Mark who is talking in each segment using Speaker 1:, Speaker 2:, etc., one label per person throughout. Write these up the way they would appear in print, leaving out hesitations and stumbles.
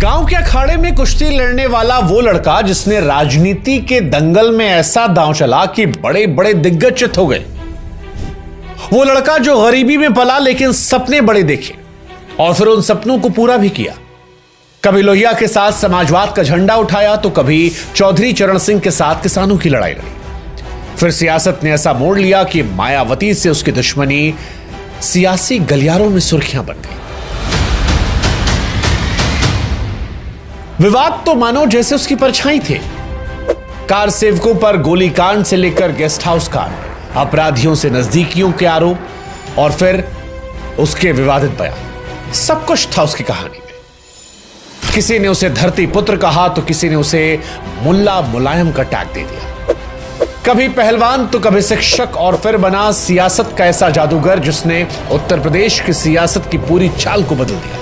Speaker 1: गांव के अखाड़े में कुश्ती लड़ने वाला वो लड़का जिसने राजनीति के दंगल में ऐसा दांव चला कि बड़े बड़े दिग्गज चित हो गए। वो लड़का जो गरीबी में पला लेकिन सपने बड़े देखे और फिर उन सपनों को पूरा भी किया। कभी लोहिया के साथ समाजवाद का झंडा उठाया तो कभी चौधरी चरण सिंह के साथ किसानों की लड़ाई लड़ी। फिर सियासत ने ऐसा मोड़ लिया कि मायावती से उसकी दुश्मनी सियासी गलियारों में सुर्खियां बन गई। विवाद तो मानो जैसे उसकी परछाई थे। कार सेवकों पर गोलीकांड से लेकर गेस्ट हाउस कांड, अपराधियों से नजदीकियों के आरोप और फिर उसके विवादित बयान, सब कुछ था उसकी कहानी में। किसी ने उसे धरती पुत्र कहा तो किसी ने उसे मुल्ला मुलायम का टैग दे दिया। कभी पहलवान तो कभी शिक्षक और फिर बना सियासत का ऐसा जादूगर जिसने उत्तर प्रदेश की सियासत की पूरी चाल को बदल दिया।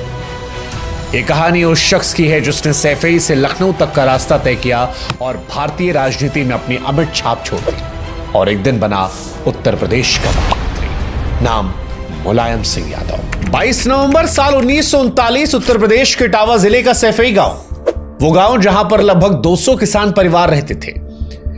Speaker 1: ये कहानी उस शख्स की है जिसने सैफई से लखनऊ तक का रास्ता तय किया और भारतीय राजनीति में अपनी अमिट छाप छोड़ दी और एक दिन बना उत्तर प्रदेश का मुख्यमंत्री। नाम मुलायम सिंह यादव। 22 नवंबर साल 1939 उत्तर प्रदेश के इटावा जिले का सैफई गांव, वो गांव जहां पर लगभग 200 किसान परिवार रहते थे।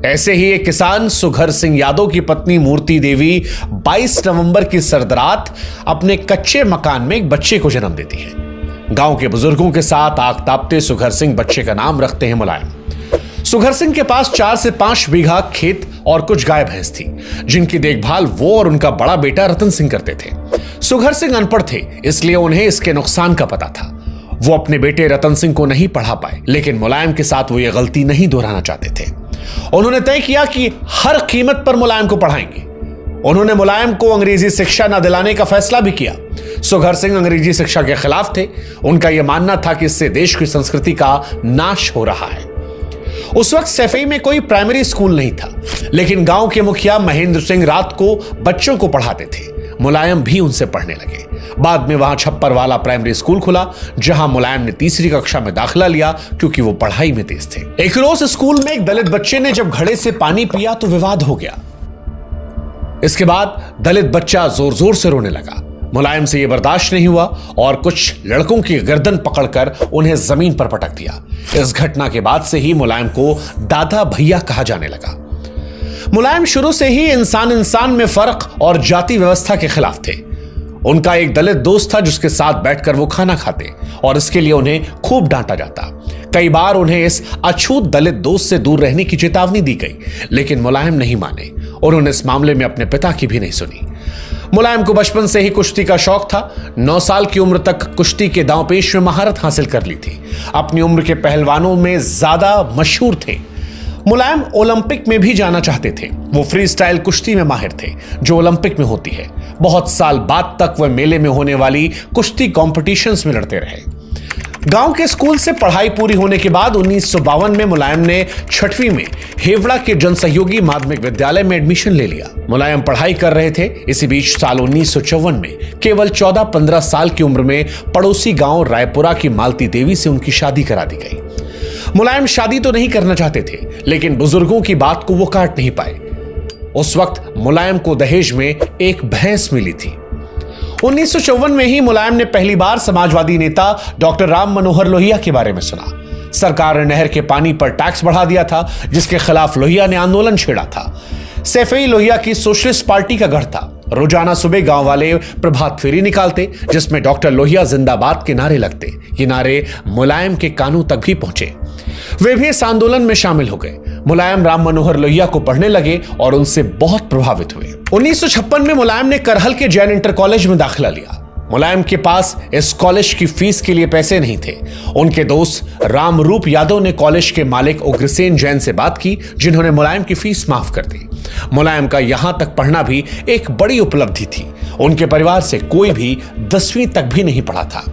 Speaker 1: ऐसे ही एक किसान सुघर सिंह यादव की पत्नी मूर्ति देवी 22 नवंबर की सरदरात अपने कच्चे मकान में एक बच्चे को जन्म देती है। गांव के बुजुर्गों के साथ आग तापते सुघर सिंह बच्चे का नाम रखते हैं मुलायम। सुघर सिंह के पास 4 से 5 बीघा खेत और कुछ गाय भैंस थी जिनकी देखभाल वो और उनका बड़ा बेटा रतन सिंह करते थे। सुघर सिंह अनपढ़ थे, इसलिए उन्हें इसके नुकसान का पता था। वो अपने बेटे रतन सिंह को नहीं पढ़ा पाए, लेकिन मुलायम के साथ वो ये गलती नहीं दोहराना चाहते थे। उन्होंने तय किया कि हर कीमत पर मुलायम को पढ़ाएंगे। उन्होंने मुलायम को अंग्रेजी शिक्षा न दिलाने का फैसला भी किया। सुघर सिंह अंग्रेजी शिक्षा के खिलाफ थे। उनका यह मानना था कि इससे देश की संस्कृति का नाश हो रहा है। उस वक्त सैफई में कोई प्राइमरी स्कूल नहीं था, लेकिन गांव के मुखिया महेंद्र सिंह रात को बच्चों को पढ़ाते थे। मुलायम भी उनसे पढ़ने लगे। बाद में वहां छप्पर वाला प्राइमरी स्कूल खुला जहां मुलायम ने 3री कक्षा में दाखिला लिया क्योंकि वो पढ़ाई में तेज थे। एक रोज स्कूल में एक दलित बच्चे ने जब घड़े से पानी पिया तो विवाद हो गया। इसके बाद दलित बच्चा जोर जोर से रोने लगा। मुलायम से यह बर्दाश्त नहीं हुआ और कुछ लड़कों की गर्दन पकड़कर उन्हें जमीन पर पटक दिया। इस घटना के बाद से ही मुलायम को दादा भैया कहा जाने लगा। मुलायम शुरू से ही इंसान इंसान में फर्क और जाति व्यवस्था के खिलाफ थे। उनका एक दलित दोस्त था जिसके साथ बैठकर वो खाना खाते और इसके लिए उन्हें खूब डांटा जाता। कई बार उन्हें इस अछूत दलित दोस्त से दूर रहने की चेतावनी दी गई, लेकिन मुलायम नहीं माने। उन्होंने इस मामले में अपने पिता की भी नहीं सुनी। मुलायम को बचपन से ही कुश्ती का शौक था। 9 साल की उम्र तक कुश्ती के दांवपेश में महारत हासिल कर ली थी। अपनी उम्र के पहलवानों में ज्यादा मशहूर थे। मुलायम ओलंपिक में भी जाना चाहते थे। वो फ्री स्टाइल कुश्ती में माहिर थे जो ओलंपिक में होती है। बहुत साल बाद तक वह मेले में होने वाली कुश्ती कॉम्पिटिशन्स में लड़ते रहे। गांव के स्कूल से पढ़ाई पूरी होने के बाद 1952 में मुलायम ने 6वीं में हेवड़ा के जनसहयोगी माध्यमिक विद्यालय में एडमिशन ले लिया। मुलायम पढ़ाई कर रहे थे। इसी बीच साल 1954 में केवल 14-15 साल की उम्र में पड़ोसी गांव रायपुरा की मालती देवी से उनकी शादी करा दी गई। मुलायम शादी तो नहीं करना चाहते थे, लेकिन बुजुर्गों की बात को वो काट नहीं पाए। उस वक्त मुलायम को दहेज में एक भैंस मिली थी। 1954 में ही मुलायम ने पहली बार समाजवादी नेता डॉक्टर राम मनोहर लोहिया के बारे में सुना। सरकार ने नहर के पानी पर टैक्स बढ़ा दिया था, जिसके खिलाफ लोहिया ने आंदोलन छेड़ा था। सैफई लोहिया की सोशलिस्ट पार्टी का घर था। रोजाना सुबह गांव वाले प्रभात फेरी निकालते जिसमें डॉक्टर लोहिया जिंदाबाद के नारे लगते। ये नारे मुलायम के कानों तक भी पहुंचे। वे भी इस आंदोलन में शामिल हो गए। मुलायम राम मनोहर लोहिया को पढ़ने लगे और उनसे बहुत प्रभावित हुए। 1956 में मुलायम ने करहल के जैन इंटर कॉलेज में दाखिला लिया। मुलायम के पास इस कॉलेज की फीस के लिए पैसे नहीं थे। उनके दोस्त रामरूप यादव ने कॉलेज के मालिक उग्रसेन जैन से बात की, जिन्होंने मुलायम की फीस माफ कर दी। मुलायम का यहां तक पढ़ना भी एक बड़ी उपलब्धि थी। उनके परिवार से कोई भी 10वीं तक भी नहीं पढ़ा था।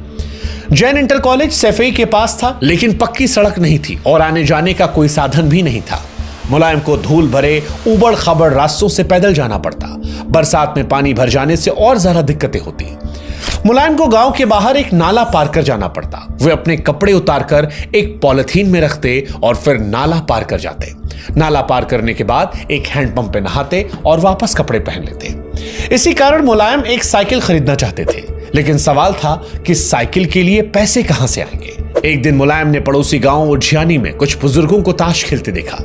Speaker 1: जैन इंटर कॉलेज सैफई के पास था, लेकिन पक्की सड़क नहीं थी और आने जाने का कोई साधन भी नहीं था। मुलायम को धूल भरे उबड़ खाबड़ रास्तों से पैदल जाना पड़ता। बरसात में पानी भर जाने से और ज्यादा दिक्कतें होती। मुलायम को गांव के बाहर एक नाला पार कर जाना पड़ता। वे अपने कपड़े उतारकर एक पॉलिथीन में रखते और फिर नाला पार कर जाते। नाला पार करने के बाद एक हैंडपंप पे नहाते और वापस कपड़े पहन लेते। इसी कारण मुलायम एक साइकिल खरीदना चाहते थे, लेकिन सवाल था कि साइकिल के लिए पैसे कहां से आएंगे। एक दिन मुलायम ने पड़ोसी गांव उज्जैनी में कुछ बुजुर्गों को ताश खेलते देखा।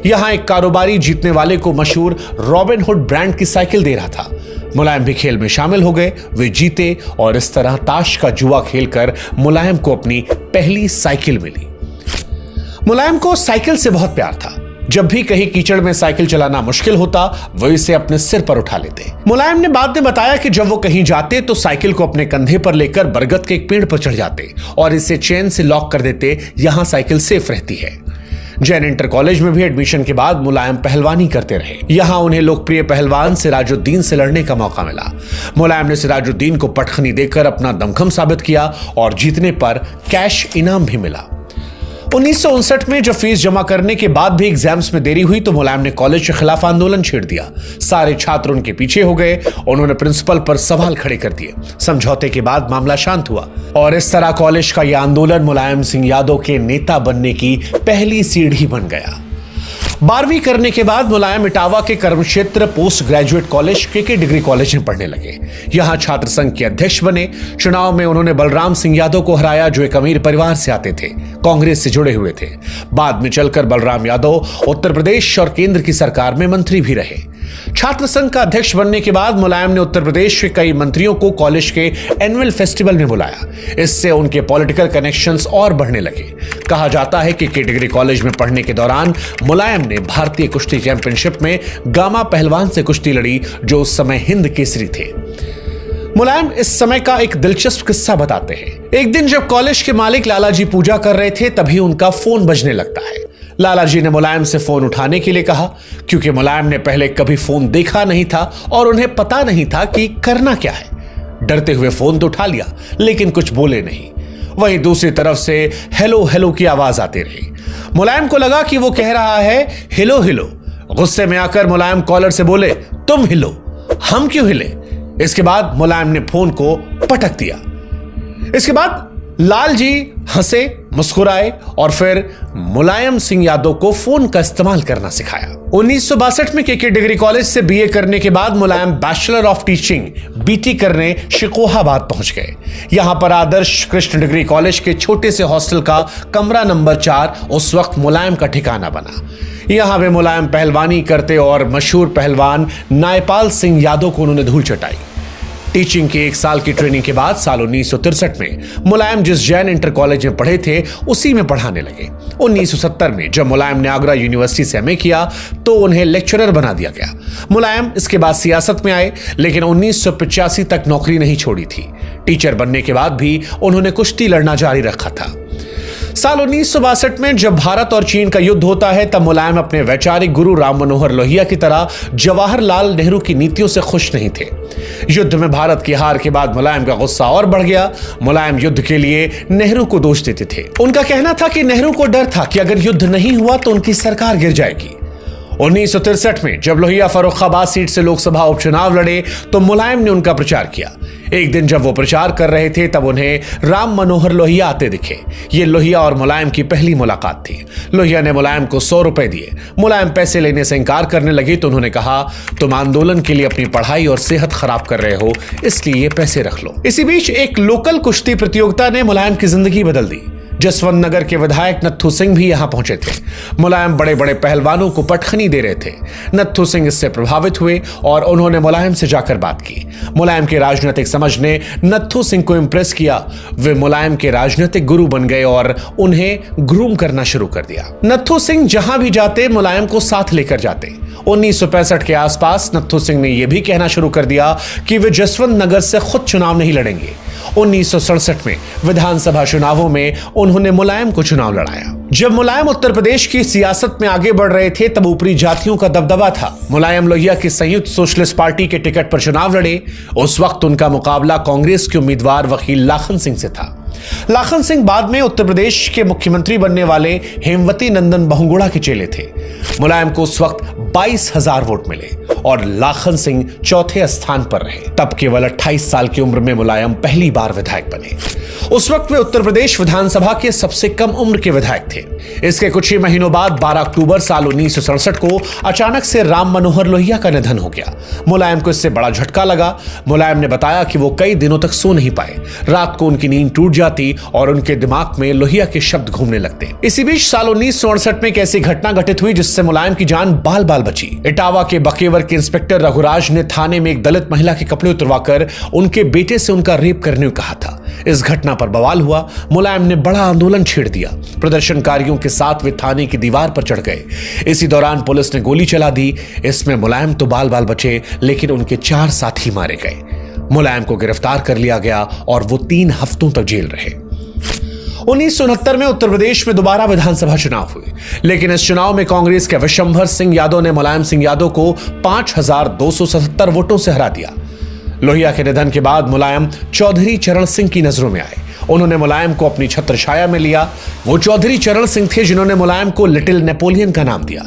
Speaker 1: यहां एक कारोबारी जीतने वाले को मशहूर रॉबिन हुड ब्रांड की साइकिल दे रहा था। मुलायम भी खेल में शामिल हो गए, वे जीते और इस तरह ताश का जुआ खेलकर मुलायम को अपनी पहली साइकिल मिली। मुलायम को साइकिल से बहुत प्यार था। जब भी कहीं कीचड़ में साइकिल चलाना मुश्किल होता, वो इसे अपने सिर पर उठा लेते। मुलायम ने बाद में बताया कि जब वो कहीं जाते तो साइकिल को अपने कंधे पर लेकर बरगद के एक पेड़ पर चढ़ जाते और इसे चेन से लॉक कर देते। यहां साइकिल सेफ रहती है। जैन इंटर कॉलेज में भी एडमिशन के बाद मुलायम पहलवानी करते रहे। यहां उन्हें लोकप्रिय पहलवान सिराजुद्दीन से लड़ने का मौका मिला। मुलायम ने सिराजुद्दीन को पटखनी देकर अपना दमखम साबित किया और जीतने पर कैश इनाम भी मिला। 1959 में जब फीस जमा करने के बाद भी एग्जाम्स में देरी हुई तो मुलायम ने कॉलेज के खिलाफ आंदोलन छेड़ दिया। सारे छात्र उनके पीछे हो गए। उन्होंने प्रिंसिपल पर सवाल खड़े कर दिए। समझौते के बाद मामला शांत हुआ और इस तरह कॉलेज का यह आंदोलन मुलायम सिंह यादव के नेता बनने की पहली सीढ़ी बन गया। 12वीं करने के बाद मुलायम इटावा के कर्मक्षेत्र पोस्ट ग्रेजुएट कॉलेज के डिग्री कॉलेज में पढ़ने लगे। यहां छात्र संघ के अध्यक्ष बने। चुनाव में उन्होंने बलराम सिंह यादव को हराया, जो एक अमीर परिवार से आते थे, कांग्रेस से जुड़े हुए थे। बाद में चलकर बलराम यादव उत्तर प्रदेश और केंद्र की सरकार में मंत्री भी रहे। छात्र संघ का अध्यक्ष बनने के बाद मुलायम ने उत्तर प्रदेश के कई मंत्रियों को कॉलेज के एनुअल फेस्टिवल में बुलाया। इससे उनके पॉलिटिकल कनेक्शंस और बढ़ने लगे। कहा जाता है कि डिग्री कॉलेज में पढ़ने के दौरान मुलायम ने भारतीय कुश्ती चैंपियनशिप में गामा पहलवान से कुश्ती लड़ी, जो उस समय हिंद केसरी थे। मुलायम इस समय का एक दिलचस्प किस्सा बताते हैं। एक दिन जब कॉलेज के मालिक लालाजी पूजा कर रहे थे, तभी उनका फोन बजने लगता है। लालाजी ने मुलायम से फोन उठाने के लिए कहा, क्योंकि मुलायम ने पहले कभी फोन देखा नहीं था और उन्हें पता नहीं था कि करना क्या है। डरते हुए फोन तो उठा लिया, लेकिन कुछ बोले नहीं। वहीं दूसरी तरफ से हेलो हेलो की आवाज आती रही। मुलायम को लगा कि वो कह रहा है हेलो हेलो। गुस्से में आकर मुलायम कॉलर से बोले, तुम हिलो, हम क्यों हिले? इसके बाद मुलायम ने फोन को पटक दिया। इसके बाद लाल जी हंसे, मुस्कुराए और फिर मुलायम सिंह यादव को फोन का इस्तेमाल करना सिखाया। 1962 में केके डिग्री कॉलेज से बीए करने के बाद मुलायम बैचलर ऑफ टीचिंग बीटी करने शिकोहाबाद पहुंच गए। यहां पर आदर्श कृष्ण डिग्री कॉलेज के छोटे से हॉस्टल का कमरा नंबर 4 उस वक्त मुलायम का ठिकाना बना। यहां वे मुलायम पहलवानी करते और मशहूर पहलवान नायपाल सिंह यादव को उन्होंने धूल चटाई। टीचिंग के 1 साल की ट्रेनिंग के बाद साल 1963 में मुलायम जिस जैन इंटर कॉलेज में पढ़े थे, उसी में पढ़ाने लगे। 1970 में जब मुलायम ने आगरा यूनिवर्सिटी से एमए किया तो उन्हें लेक्चरर बना दिया गया। मुलायम इसके बाद सियासत में आए, लेकिन 1985 तक नौकरी नहीं छोड़ी थी। टीचर बनने के बाद भी उन्होंने कुश्ती लड़ना जारी रखा था। साल 1962 में जब भारत और चीन का युद्ध होता है, तब मुलायम अपने वैचारिक गुरु राम मनोहर लोहिया की तरह जवाहरलाल नेहरू की नीतियों से खुश नहीं थे। युद्ध में भारत की हार के बाद मुलायम का गुस्सा और बढ़ गया। मुलायम युद्ध के लिए नेहरू को दोष देते थे। उनका कहना था कि नेहरू को डर था कि अगर युद्ध नहीं हुआ तो उनकी सरकार गिर जाएगी। 1963 में जब लोहिया फर्रुखाबाद सीट से लोकसभा उपचुनाव लड़े तो मुलायम ने उनका प्रचार किया। एक दिन जब वो प्रचार कर रहे थे तब उन्हें राम मनोहर लोहिया आते दिखे। ये लोहिया और मुलायम की पहली मुलाकात थी। लोहिया ने मुलायम को 100 रुपए दिए। मुलायम पैसे लेने से इंकार करने लगे तो उन्होंने कहा, तुम आंदोलन के लिए अपनी पढ़ाई और सेहत खराब कर रहे हो, इसलिए ये पैसे रख लो। इसी बीच एक लोकल कुश्ती प्रतियोगिता ने मुलायम की जिंदगी बदल दी। जसवंत नगर के विधायक नत्थू सिंह भी यहां पहुंचे थे। मुलायम बड़े बड़े पहलवानों को पटखनी दे रहे थे। नत्थू सिंह इससे प्रभावित हुए और उन्होंने मुलायम से जाकर बात की। मुलायम के राजनीतिक समझ ने नत्थू सिंह को इंप्रेस किया। वे मुलायम के राजनीतिक गुरु बन गए और उन्हें ग्रूम करना शुरू कर दिया। नत्थू सिंह जहां भी जाते मुलायम को साथ लेकर जाते। 1965 के आसपास नत्थू सिंह ने यह भी कहना शुरू कर दिया कि वे जसवंत नगर से खुद चुनाव नहीं लड़ेंगे। 1967 में विधानसभा चुनावों में उन्होंने मुलायम को चुनाव लड़ाया। जब मुलायम उत्तर प्रदेश की सियासत में आगे बढ़ रहे थे तब ऊपरी जातियों का दबदबा था। मुलायम लोहिया की संयुक्त सोशलिस्ट पार्टी के टिकट पर चुनाव लड़े। उस वक्त उनका मुकाबला कांग्रेस के उम्मीदवार वकील लाखन सिंह से था। लाखन सिंह बाद में उत्तर प्रदेश के मुख्यमंत्री बनने वाले हेमवती नंदन बहुगुणा के चेले थे। मुलायम को उस वक्त 22,000 वोट मिले और लाखन सिंह चौथे स्थान पर रहे। तब केवल 28 साल की उम्र में मुलायम पहली बार विधायक बने। उस वक्त वे उत्तर प्रदेश विधानसभा के सबसे कम उम्र के विधायक थे। इसके कुछ ही महीनों बाद 12 अक्टूबर साल 1967 को अचानक से राम मनोहर लोहिया का निधन हो गया। मुलायम को इससे बड़ा झटका लगा। मुलायम ने बताया कि वो कई दिनों तक सो नहीं पाए। रात को उनकी नींद टूट जाती और उनके दिमाग में लोहिया के शब्द घूमने लगते। इसी बीच साल 1968 में एक ऐसी घटना घटित हुई जिससे मुलायम की जान बाल बाल बची। इटावा के बकेवर के इंस्पेक्टर रघुराज ने थाने में एक दलित महिला के कपड़े उतरवाकर उनके बेटे से उनका रेप करने को कहा था। इस घटना पर बवाल हुआ। मुलायम ने बड़ा आंदोलन छेड़ दिया। प्रदर्शनकारियों के साथ वे थाने की दीवार पर चढ़ गए। इसी दौरान पुलिस ने गोली चला दी। इसमें मुलायम तो बाल बाल बचे, लेकिन उनके 4 साथी मारे गए। मुलायम को गिरफ्तार कर लिया गया और वो 3 हफ्तों तक जेल रहे। 1969 में उत्तर प्रदेश में दोबारा विधानसभा चुनाव हुए, लेकिन इस चुनाव में कांग्रेस के विशंभर सिंह यादव ने मुलायम सिंह यादव को 5277 वोटों से हरा दिया। लोहिया के निधन के बाद मुलायम चौधरी चरण सिंह की नजरों में आए। उन्होंने मुलायम को अपनी छत्रछाया में लिया। वो चौधरी चरण सिंह थे जिन्होंने मुलायम को लिटिल नेपोलियन का नाम दिया।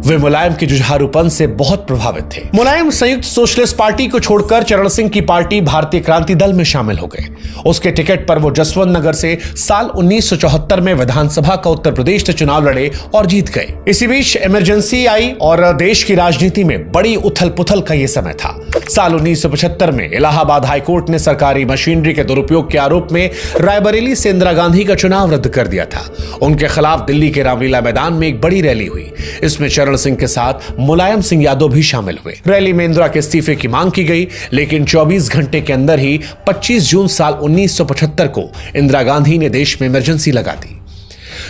Speaker 1: वे मुलायम के जुझारूपन से बहुत प्रभावित थे। मुलायम संयुक्त सोशलिस्ट पार्टी को छोड़कर चरण सिंह की पार्टी भारतीय क्रांति दल में शामिल हो गए। उसके टिकट पर वो जसवंत नगर से साल 1974 में विधानसभा का उत्तर प्रदेश से चुनाव लड़े और जीत गए। इसी बीच इमरजेंसी आई और देश की राजनीति में बड़ी उथल पुथल का यह समय था। साल 1975 में इलाहाबाद हाईकोर्ट ने सरकारी मशीनरी के दुरुपयोग के आरोप में रायबरेली से इंदिरा गांधी का चुनाव रद्द कर दिया था। उनके खिलाफ दिल्ली के रामलीला मैदान में एक बड़ी रैली हुई। इसमें चरण सिंह के साथ मुलायम सिंह यादव भी शामिल हुए। रैली में इंदिरा के इस्तीफे की मांग की गई, लेकिन 24 घंटे के अंदर ही 25 जून साल 1975 को इंदिरा गांधी ने देश में इमरजेंसी लगा दी।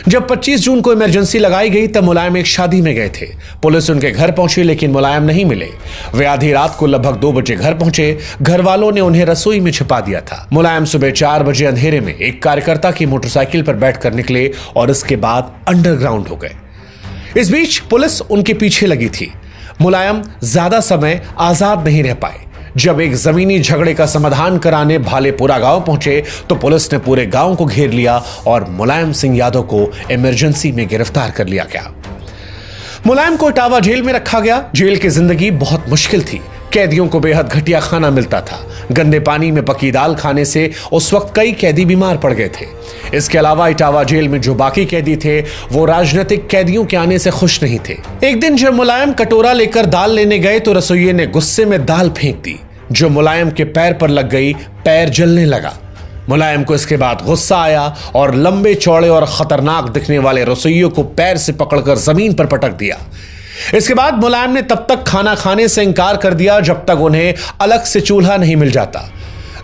Speaker 1: जब 25 जून को इमरजेंसी लगाई गई तब मुलायम एक शादी में गए थे। पुलिस उनके घर पहुंची, लेकिन मुलायम नहीं मिले। वे आधी रात को लगभग 2 बजे घर पहुंचे। घर वालों ने उन्हें रसोई में छिपा दिया था। मुलायम सुबह 4 बजे अंधेरे में एक कार्यकर्ता की मोटरसाइकिल पर बैठकर निकले और इसके बाद अंडरग्राउंड हो गए। इस बीच पुलिस उनके पीछे लगी थी। मुलायम ज्यादा समय आजाद नहीं रह पाए। जब एक जमीनी झगड़े का समाधान कराने भालेपुरा गांव पहुंचे तो पुलिस ने पूरे गांव को घेर लिया और मुलायम सिंह यादव को इमरजेंसी में गिरफ्तार कर लिया गया। मुलायम को इटावा जेल में रखा गया। जेल की जिंदगी बहुत मुश्किल थी। कैदियों को बेहद घटिया खाना मिलता था। गंदे पानी में पकी दाल खाने से उस वक्त कई कैदी बीमार पड़ गए थे। इसके अलावा इटावा जेल में जो बाकी कैदी थे वो राजनीतिक कैदियों के आने से खुश नहीं थे। एक दिन जब मुलायम कटोरा लेकर दाल लेने गए तो रसोइये ने गुस्से में दाल फेंक दी, जो मुलायम के पैर पर लग गई। पैर जलने लगा। मुलायम को इसके बाद गुस्सा आया और लंबे चौड़े और खतरनाक दिखने वाले रसोइयों को पैर से पकड़कर जमीन पर पटक दिया। इसके बाद मुलायम ने तब तक खाना खाने से इंकार कर दिया जब तक उन्हें अलग से चूल्हा नहीं मिल जाता।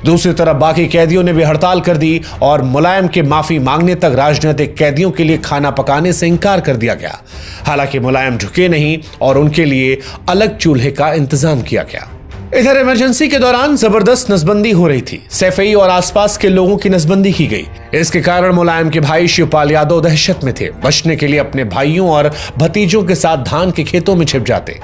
Speaker 1: दूसरी तरफ बाकी कैदियों ने भी हड़ताल कर दी और मुलायम के माफी मांगने तक राजनीतिक कैदियों के लिए खाना पकाने से इंकार कर दिया गया। हालांकि मुलायम झुके नहीं और उनके लिए अलग चूल्हे का इंतजाम किया गया। इधर इमरजेंसी के दौरान जबरदस्त नसबंदी हो रही थी। सैफई और आसपास के लोगों की नसबंदी की गई। इसके कारण मुलायम के भाई शिवपाल यादव दहशत में थे। बचने के लिए अपने भाइयों और भतीजों के साथ धान के खेतों में छिप जाते।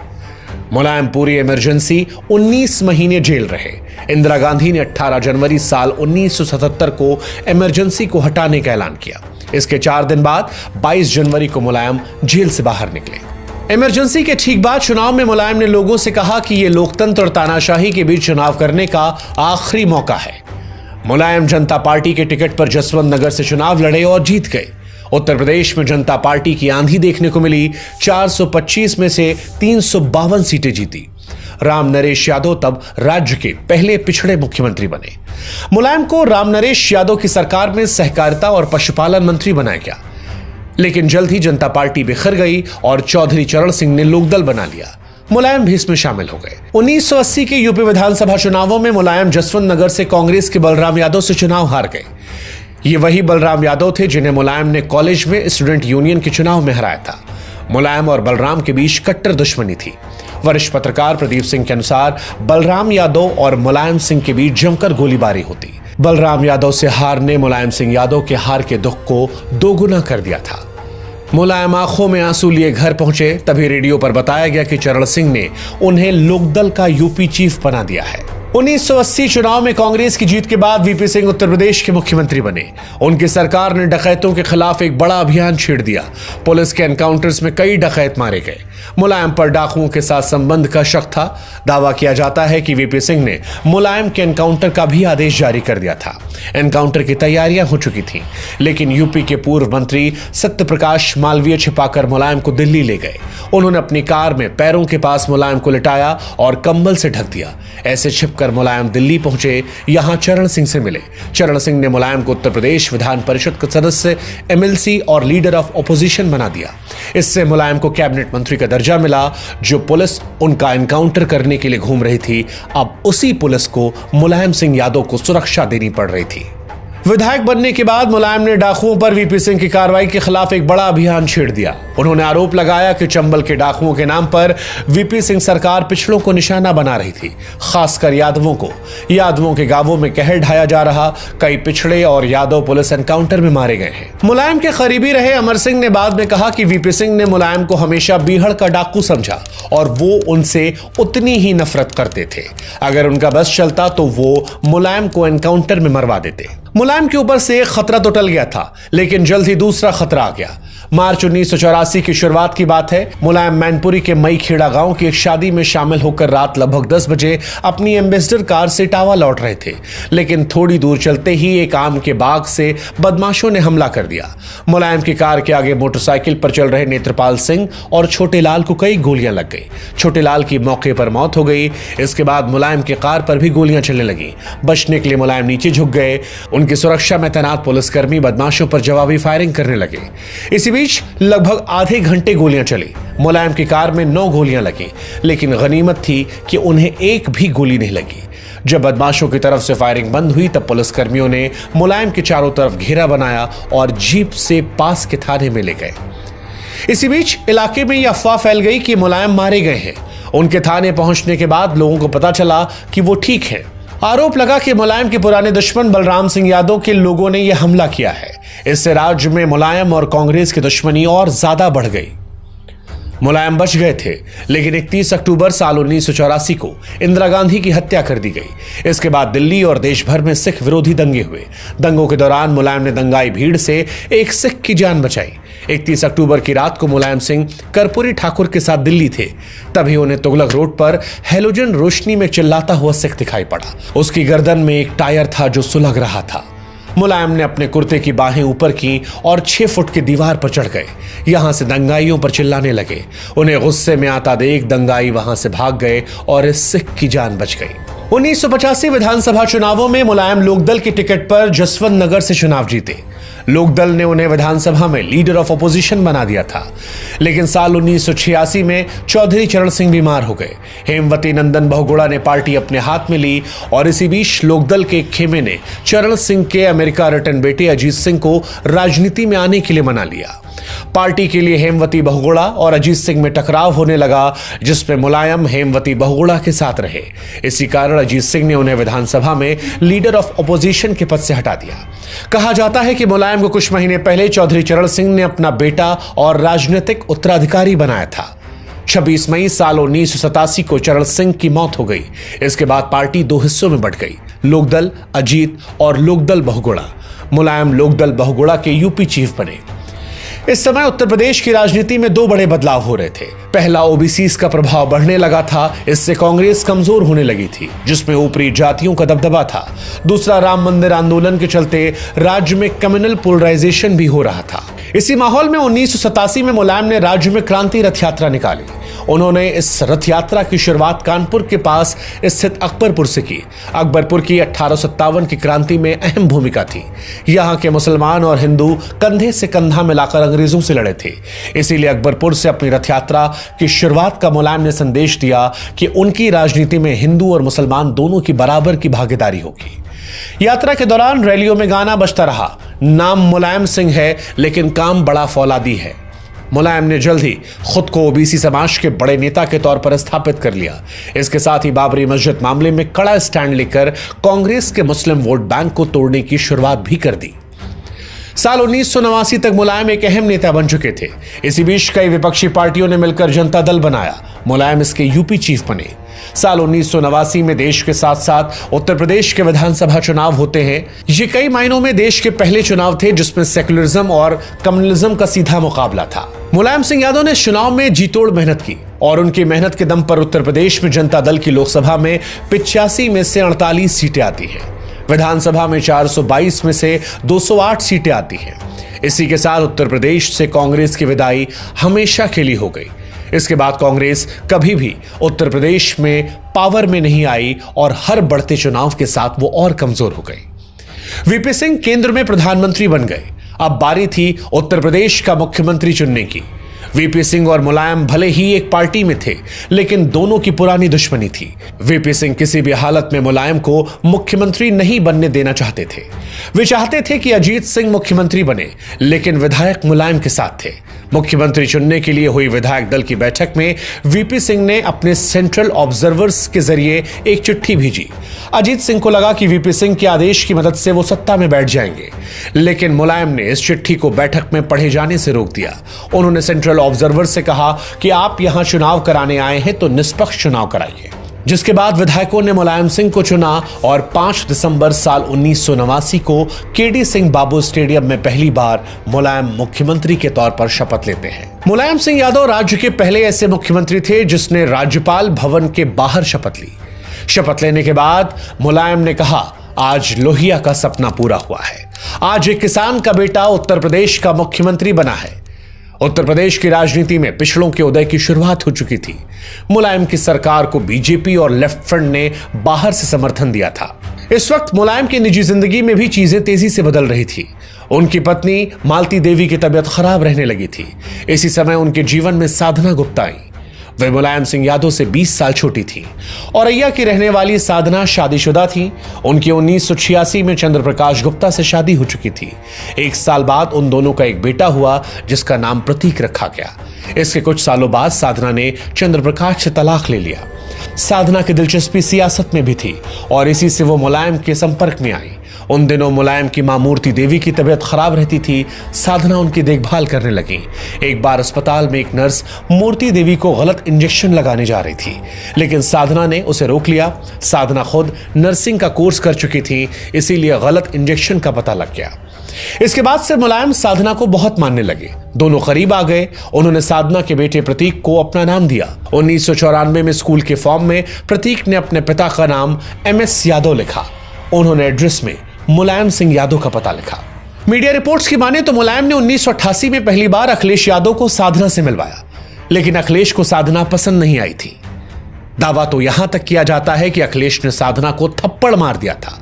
Speaker 1: मुलायम पूरी इमरजेंसी 19 महीने जेल रहे। इंदिरा गांधी ने 18 जनवरी साल 1977 को इमरजेंसी को हटाने का ऐलान किया। इसके 4 दिन बाद 22 जनवरी को मुलायम जेल से बाहर निकले। इमरजेंसी के ठीक बाद चुनाव में मुलायम ने लोगों से कहा कि यह लोकतंत्र और तानाशाही के बीच चुनाव करने का आखिरी मौका है। मुलायम जनता पार्टी के टिकट पर जसवंत नगर से चुनाव लड़े और जीत गए। उत्तर प्रदेश में जनता पार्टी की आंधी देखने को मिली। 425 में से 352 सीटें जीती। राम नरेश यादव तब राज्य के पहले पिछड़े मुख्यमंत्री बने। मुलायम को राम नरेश यादव की सरकार में सहकारिता और पशुपालन मंत्री बनाया गया, लेकिन जल्द ही जनता पार्टी बिखर गई और चौधरी चरण सिंह ने लोकदल बना लिया। मुलायम भी इसमें शामिल हो गए। 1980 के यूपी विधानसभा चुनावों में मुलायम जसवंत नगर से कांग्रेस के बलराम यादव से चुनाव हार गए। ये वही बलराम यादव थे जिन्हें मुलायम ने कॉलेज में स्टूडेंट यूनियन के चुनाव में हराया था। मुलायम और बलराम के बीच कट्टर दुश्मनी थी। वरिष्ठ पत्रकार प्रदीप सिंह के अनुसार बलराम यादव और मुलायम सिंह के बीच जमकर गोलीबारी होती। बलराम यादव से हार ने मुलायम सिंह यादव के हार के दुख को दोगुना कर दिया था। मुलायम आंखों में आंसू लिए घर पहुंचे। तभी रेडियो पर बताया गया कि चरण सिंह ने उन्हें लोकदल का यूपी चीफ बना दिया है। 1980 चुनाव में कांग्रेस की जीत के बाद वीपी सिंह उत्तर प्रदेश के मुख्यमंत्री बने। उनकी सरकार ने डकैतों के खिलाफ एक बड़ा अभियान छेड़ दिया। पुलिस के एनकाउंटर्स में कई डकैत मारे गए। मुलायम पर डाकुओं के साथ संबंध का शक था। दावा किया जाता है कि वीपी सिंह ने मुलायम के एनकाउंटर का भी आदेश जारी कर दिया था। एनकाउंटर की तैयारियां हो चुकी थीं, लेकिन यूपी के पूर्व मंत्री सत्यप्रकाश मालवीय छिपाकर मुलायम को दिल्ली ले गए। उन्होंने अपनी कार में पैरों के पास मुलायम को लिटाया और कंबल से ढक दिया। ऐसे छिपकर मुलायम दिल्ली पहुंचे। यहां चरण सिंह से मिले। चरण सिंह ने मुलायम को उत्तर प्रदेश विधान परिषद का सदस्य, एमएलसी और लीडर ऑफ ऑपोजिशन बना दिया। इससे मुलायम को कैबिनेट मंत्री का दर्जा मिला। जो पुलिस उनका एनकाउंटर करने के लिए घूम रही थी, अब उसी पुलिस को मुलायम सिंह यादव को सुरक्षा देनी पड़ रही थी। विधायक बनने के बाद मुलायम ने डाकुओं पर वीपी सिंह की कार्रवाई के खिलाफ एक बड़ा अभियान छेड़ दिया। उन्होंने आरोप लगाया कि चंबल के डाकुओं के नाम पर वीपी सिंह सरकार पिछड़ों को निशाना बना रही थी, खासकर यादवों को। यादवों के गांवों में कहर ढाया जा रहा। कई पिछड़े और यादव पुलिस एनकाउंटर में मारे गए हैं। मुलायम के करीबी रहे अमर सिंह ने बाद में कहा कि वीपी सिंह ने मुलायम को हमेशा बीहड़ का डाकू समझा और वो उनसे उतनी ही नफरत करते थे। अगर उनका बस चलता तो वो मुलायम को एनकाउंटर में मरवा देते। मुलायम के ऊपर से एक खतरा तो टल गया था, लेकिन जल्द ही दूसरा खतरा आ गया। मार्च 1984 की शुरुआत की बात है। मुलायम मैनपुरी के मई खेड़ा गांव की एक शादी में शामिल होकर रात लगभग 10 बजे अपनी एम्बेसडर कार से इटावा लौट रहे थे, लेकिन थोड़ी दूर चलते ही एक आम के बाग से बदमाशों ने हमला कर दिया। मुलायम की कार के आगे मोटरसाइकिल पर चल रहे नेत्रपाल सिंह और छोटे लाल को कई गोलियां लग गई। छोटे लाल की मौके पर मौत हो गई। इसके बाद मुलायम की कार पर भी गोलियां चलने लगी। बचने के लिए मुलायम नीचे झुक गए। उनकी सुरक्षा में तैनात पुलिसकर्मी बदमाशों पर जवाबी फायरिंग करने लगे। इसी बीच लगभग आधे घंटे गोलियां चली। मुलायम की कार में 9 गोलियां लगी, लेकिन गनीमत थी कि उन्हें एक भी गोली नहीं लगी। जब बदमाशों की तरफ से फायरिंग बंद हुई, तब पुलिसकर्मियों ने मुलायम के चारों तरफ घेरा बनाया और जीप से पास के थाने में ले गए। इसी बीच इलाके में यह अफवाह फैल गई कि मुलायम मारे गए हैं। उनके थाने पहुंचने के बाद लोगों को पता चला कि वो ठीक है। आरोप लगा कि मुलायम के पुराने दुश्मन बलराम सिंह यादव के लोगों ने यह हमला किया है। इससे राज्य में मुलायम और कांग्रेस की दुश्मनी और ज्यादा बढ़ गई। मुलायम बच गए थे, लेकिन 31 अक्टूबर साल 1984 को इंदिरा गांधी की हत्या कर दी गई। इसके बाद दिल्ली और देश भर में सिख विरोधी दंगे हुए। दंगों के दौरान मुलायम ने दंगाई भीड़ से एक सिख की जान बचाई। 31 अक्टूबर की रात को मुलायम सिंह कर्पूरी ठाकुर के साथ दिल्ली थे। तभी उन्हें तुगलक रोड पर हेलोजन रोशनी में चिल्लाता हुआ सिख दिखाई पड़ा। उसकी गर्दन में एक टायर था जो सुलग रहा था। मुलायम ने अपने कुर्ते की बाहें ऊपर की और 6 फुट की दीवार पर चढ़ गए। यहां से दंगाइयों पर चिल्लाने लगे। उन्हें गुस्से में आता देख दंगाई वहां से भाग गए और इस सिख की जान बच गई। 1985 विधानसभा चुनावों में मुलायम लोकदल की टिकट पर जसवंत नगर से चुनाव जीते। लोकदल ने उन्हें विधानसभा में लीडर ऑफ ऑपोजिशन बना दिया था, लेकिन साल 1986 में चौधरी चरण सिंह बीमार हो गए। हेमवती नंदन बहुगुणा ने पार्टी अपने हाथ में ली और इसी बीच लोकदल के एक खेमे ने चरण सिंह के अमेरिका रिटर्न बेटे अजीत सिंह को राजनीति में आने के लिए मना लिया। पार्टी के लिए हेमवती बहुगुणा और अजीत सिंह में टकराव होने लगा, जिसमें मुलायम हेमवती बहुगुणा के साथ रहे। इसी कारण अजीत सिंह ने उन्हें विधानसभा में लीडर ऑफ ऑपोजिशन के पद से हटा दिया। कहा जाता है कि मुलायम को कुछ महीने पहले चौधरी चरण सिंह ने अपना बेटा और राजनीतिक उत्तराधिकारी बनाया था। 26 मई साल 1987 को चरण सिंह की मौत हो गई। इसके बाद पार्टी 2 हिस्सों में बंट गई, लोकदल अजीत और लोकदल बहुगुणा। मुलायम लोकदल बहुगुणा के यूपी चीफ बने। इस समय उत्तर प्रदेश की राजनीति में 2 बड़े बदलाव हो रहे थे। पहला, ओबीसी का प्रभाव बढ़ने लगा था। इससे कांग्रेस कमजोर होने लगी थी, जिसमें ऊपरी जातियों का दबदबा था। दूसरा, राम मंदिर आंदोलन के चलते राज्य में कम्युनल पोलराइजेशन भी हो रहा था। इसी माहौल में 1987 में मुलायम ने राज्य में क्रांति रथ यात्रा निकाली। उन्होंने इस रथ यात्रा की शुरुआत कानपुर के पास स्थित अकबरपुर से की। अकबरपुर की 1857 की क्रांति में अहम भूमिका थी। यहाँ के मुसलमान और हिंदू कंधे से कंधा मिलाकर अंग्रेजों से लड़े थे। इसीलिए अकबरपुर से अपनी रथ यात्रा की शुरुआत का मुलायम ने संदेश दिया कि उनकी राजनीति में हिंदू और मुसलमान दोनों की बराबर की भागीदारी होगी। यात्रा के दौरान रैलियों में गाना बजता रहा, नाम मुलायम सिंह है लेकिन काम बड़ा फौलादी है। मुलायम ने जल्द ही खुद को ओबीसी समाज के बड़े नेता के तौर पर स्थापित कर लिया। इसके साथ ही बाबरी मस्जिद मामले में कड़ा स्टैंड लेकर कांग्रेस के मुस्लिम वोट बैंक को तोड़ने की शुरुआत भी कर दी। साल 1989 तक मुलायम एक अहम नेता बन चुके थे। इसी बीच कई विपक्षी पार्टियों ने मिलकर जनता दल बनाया। मुलायम इसके यूपी चीफ बने। साल 1989 में देश के साथ साथ उत्तर प्रदेश के विधानसभा चुनाव होते हैं। ये कई मायनों में देश के पहले चुनाव थे जिसमें सेक्युलरिज्म और कम्युनलिज्म का सीधा मुकाबला था। मुलायम सिंह यादव ने चुनाव में जीतोड़ मेहनत की और उनकी मेहनत के दम पर उत्तर प्रदेश में जनता दल की लोकसभा में 85 में से 48 सीटें आती हैं। विधानसभा में 422 में से 208 सीटें आती हैं। इसी के साथ उत्तर प्रदेश से कांग्रेस की विदाई हमेशा के लिए हो गई। इसके बाद कांग्रेस कभी भी उत्तर प्रदेश में पावर में नहीं आई और हर बढ़ते चुनाव के साथ वो और कमजोर हो गई। वीपी सिंह केंद्र में प्रधानमंत्री बन गए। अब बारी थी उत्तर प्रदेश का मुख्यमंत्री चुनने की। वीपी सिंह और मुलायम भले ही एक पार्टी में थे, लेकिन दोनों की पुरानी दुश्मनी थी। वीपी सिंह किसी भी हालत में मुलायम को मुख्यमंत्री नहीं बनने देना चाहते थे। वे चाहते थे कि अजीत सिंह मुख्यमंत्री बने, लेकिन विधायक मुलायम के साथ थे। मुख्यमंत्री चुनने के लिए हुई विधायक दल की बैठक में वीपी सिंह ने अपने सेंट्रल ऑब्जर्वर्स के जरिए एक चिट्ठी भेजी। अजीत सिंह को लगा कि वीपी सिंह के आदेश की मदद से वो सत्ता में बैठ जाएंगे, लेकिन मुलायम ने इस चिट्ठी को बैठक में पढ़े जाने से रोक दिया। उन्होंने सेंट्रल ऑब्जर्वर से कहा कि आप यहां चुनाव कराने आए हैं तो निष्पक्ष चुनाव कराइए। जिसके बाद विधायकों ने मुलायम सिंह को चुना और 5 दिसंबर साल 1989 को केडी सिंह बाबू स्टेडियम में पहली बार मुलायम मुख्यमंत्री के तौर पर शपथ लेते हैं। मुलायम सिंह यादव राज्य के पहले ऐसे मुख्यमंत्री थे जिसने राज्यपाल भवन के बाहर शपथ ली। शपथ लेने के बाद मुलायम ने कहा, आज लोहिया का सपना पूरा हुआ है। आज एक किसान का बेटा उत्तर प्रदेश का मुख्यमंत्री बना है। उत्तर प्रदेश की राजनीति में पिछड़ों के उदय की शुरुआत हो चुकी थी। मुलायम की सरकार को बीजेपी और लेफ्ट फ्रंट ने बाहर से समर्थन दिया था। इस वक्त मुलायम की निजी जिंदगी में भी चीजें तेजी से बदल रही थी। उनकी पत्नी मालती देवी की तबीयत खराब रहने लगी थी। इसी समय उनके जीवन में साधना गुप्ता आई। वे मुलायम सिंह यादव से 20 साल छोटी थी। औरैया की रहने वाली साधना शादीशुदा थी। उनकी 1986 में चंद्र प्रकाश गुप्ता से शादी हो चुकी थी। 1 साल बाद उन दोनों का एक बेटा हुआ जिसका नाम प्रतीक रखा गया। इसके कुछ सालों बाद साधना ने चंद्र प्रकाश से तलाक ले लिया। साधना की दिलचस्पी सियासत में भी थी और इसी से वो मुलायम के संपर्क में आई। उन दिनों मुलायम की मां मूर्ति देवी की तबीयत खराब रहती थी। साधना उनकी देखभाल करने लगी। एक बार अस्पताल में एक नर्स मूर्ति देवी को गलत इंजेक्शन लगाने जा रही थी, लेकिन साधना ने उसे रोक लिया। साधना खुद नर्सिंग का कोर्स कर चुकी थी, इसीलिए गलत इंजेक्शन का पता लग गया। इसके बाद से मुलायम साधना को बहुत मानने लगे। दोनों करीब आ गए। उन्होंने साधना के बेटे प्रतीक को अपना नाम दिया। 1994 में स्कूल के फॉर्म में प्रतीक ने अपने पिता का नाम MS यादव लिखा। उन्होंने एड्रेस में मुलायम सिंह यादव का पता लिखा। मीडिया रिपोर्ट्स की माने तो मुलायम ने 1988 में पहली बार अखिलेश यादव को साधना से मिलवाया, लेकिन अखिलेश को साधना पसंद नहीं आई थी। दावा तो यहां तक किया जाता है कि अखिलेश ने साधना को थप्पड़ मार दिया था।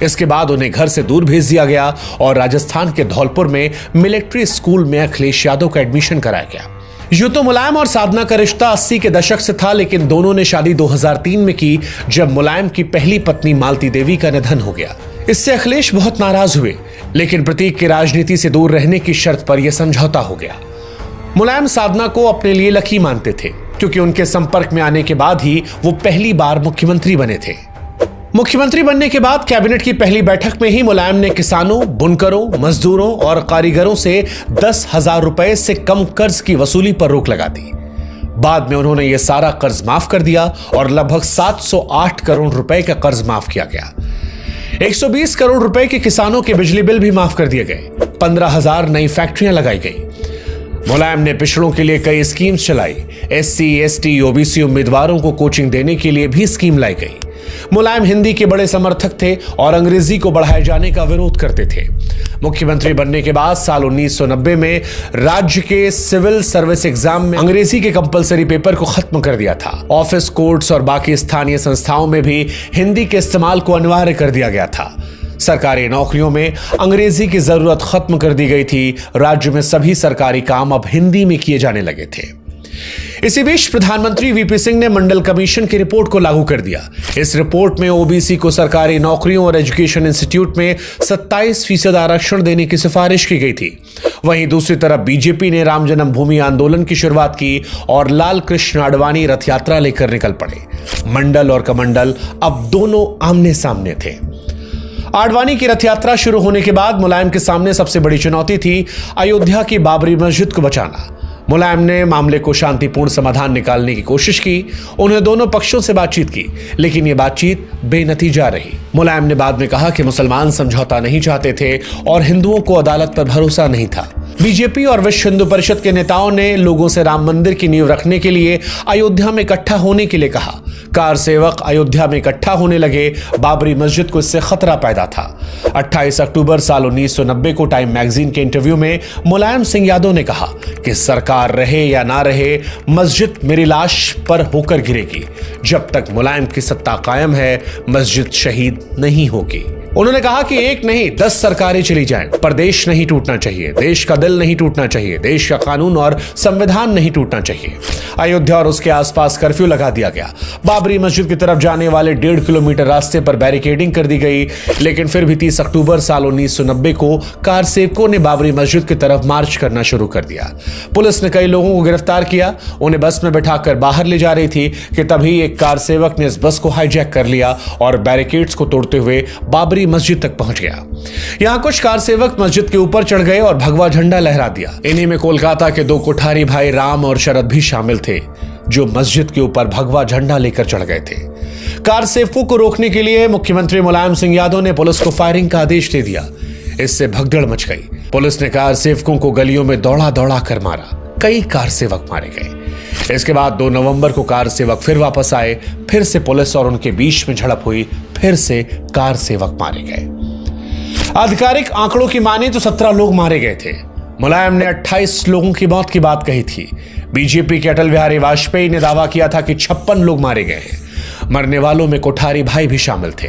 Speaker 1: इसके बाद उन्हें घर से दूर भेज दिया गया और राजस्थान के धौलपुर में मिलिट्री स्कूल में अखिलेश यादव का एडमिशन कराया गया। यूं तो मुलायम और साधना का रिश्ता 80 के दशक से था, लेकिन दोनों ने शादी 2003 में की जब मुलायम की पहली पत्नी मालती देवी का निधन हो गया। इससे अखिलेश बहुत नाराज हुए, लेकिन प्रतीक की राजनीति से दूर रहने की शर्त पर यह समझौता हो गया। मुलायम साधना को अपने लिए लकी मानते थे, क्योंकि उनके संपर्क में आने के बाद ही वो पहली बार मुख्यमंत्री बने थे। मुख्यमंत्री बनने के बाद कैबिनेट की पहली बैठक में ही मुलायम ने किसानों, बुनकरों, मजदूरों और कारीगरों से 10,000 रुपए से कम कर्ज की वसूली पर रोक लगा दी। बाद में उन्होंने यह सारा कर्ज माफ कर दिया और लगभग 708 करोड़ रुपए का कर्ज माफ किया गया। 120 करोड़ रुपए के किसानों के बिजली बिल भी माफ कर दिए गए। 15,000 नई फैक्ट्रियां लगाई गई। मुलायम ने पिछड़ों के लिए कई स्कीम्स चलाई। SC, ST, OBC उम्मीदवारों को कोचिंग देने के लिए भी स्कीम लाई गई। मुलायम हिंदी के बड़े समर्थक थे और अंग्रेजी को बढ़ाए जाने का विरोध करते थे। मुख्यमंत्री बनने के बाद साल 1990 में राज्य के सिविल सर्विस एग्जाम में अंग्रेजी के कंपलसरी पेपर को खत्म कर दिया था। ऑफिस, कोर्ट्स और बाकी स्थानीय संस्थाओं में भी हिंदी के इस्तेमाल को अनिवार्य कर दिया गया था। सरकारी नौकरियों में अंग्रेजी की जरूरत खत्म कर दी गई थी। राज्य में सभी सरकारी काम अब हिंदी में किए जाने लगे थे। इसी बीच प्रधानमंत्री वीपी सिंह ने मंडल कमीशन की रिपोर्ट को लागू कर दिया। इस रिपोर्ट में ओबीसी को सरकारी नौकरियों और एजुकेशन इंस्टीट्यूट में 27% आरक्षण देने की सिफारिश की गई थी। वहीं दूसरी तरफ बीजेपी ने राम जन्मभूमि आंदोलन की शुरुआत की और लाल कृष्ण आडवाणी रथ यात्रा लेकर निकल पड़े। मंडल और कमंडल अब दोनों आमने सामने थे। आडवाणी की रथ यात्रा शुरू होने के बाद मुलायम के सामने सबसे बड़ी चुनौती थी अयोध्या की बाबरी मस्जिद को बचाना। मुलायम ने मामले को शांतिपूर्ण समाधान निकालने की कोशिश की। उन्होंने दोनों पक्षों से बातचीत की, लेकिन यह बातचीत बेनतीजा रही। मुलायम ने बाद में कहा कि मुसलमान समझौता नहीं चाहते थे और हिंदुओं को अदालत पर भरोसा नहीं था। बीजेपी और विश्व हिंदू परिषद के नेताओं ने लोगों से राम मंदिर की नींव रखने के लिए अयोध्या में इकट्ठा होने के लिए कहा। कार सेवक अयोध्या में इकट्ठा होने लगे। बाबरी मस्जिद को इससे खतरा पैदा था। 28 अक्टूबर साल 1990 को टाइम मैगजीन के इंटरव्यू में मुलायम सिंह यादव ने कहा कि सरकार रहे या ना रहे, मस्जिद मेरी लाश पर होकर गिरेगी। जब तक मुलायम की सत्ता कायम है, मस्जिद शहीद नहीं होगी। उन्होंने कहा कि एक नहीं 10 सरकारें चली जाएं, पर देश नहीं टूटना चाहिए, देश का दिल नहीं टूटना चाहिए, देश का कानून और संविधान नहीं टूटना चाहिए। अयोध्या और उसके आसपास कर्फ्यू लगा दिया गया। बाबरी मस्जिद की तरफ जाने वाले 1.5 किलोमीटर रास्ते पर बैरिकेडिंग कर दी गई। लेकिन फिर भी 30 अक्टूबर साल 1990 को कार सेवकों ने बाबरी मस्जिद की तरफ मार्च करना शुरू कर दिया। पुलिस ने कई लोगों को गिरफ्तार किया। उन्हें बस में बैठाकर बाहर ले जा रही थी कि तभी एक कार सेवक ने इस बस को हाईजैक कर लिया और बैरिकेड्स को तोड़ते हुए बाबरी मस्जिद तक पहुंच गया। यहां कुछ कार सेवक मस्जिद के ऊपर चढ़ गए और भगवा झंडा लहरा दिया। इन्हीं में कोलकाता के 2 कोठारी भाई राम और शरद भी शामिल थे, जो मस्जिद के ऊपर भगवा झंडा लेकर चढ़ गए थे। कार सेवकों को रोकने के लिए मुख्यमंत्री मुलायम सिंह यादव ने पुलिस को फायरिंग का आदेश दे दिया। इससे भगदड़ मच गई। पुलिस ने कार सेवकों को गलियों में दौड़ा दौड़ा कर मारा। कई कार सेवक मारे गए। इसके बाद 2 नवंबर को कार सेवक फिर वापस आए। फिर से पुलिस और उनके बीच में झड़प हुई। फिर से कार सेवक मारे गए। आधिकारिक आंकड़ों की माने तो 17 लोग मारे गए थे। मुलायम ने 28 लोगों की मौत की बात कही थी। बीजेपी के अटल बिहारी वाजपेयी ने दावा किया था कि 56 लोग मारे गए हैं। मरने वालों में कोठारी भाई भी शामिल थे।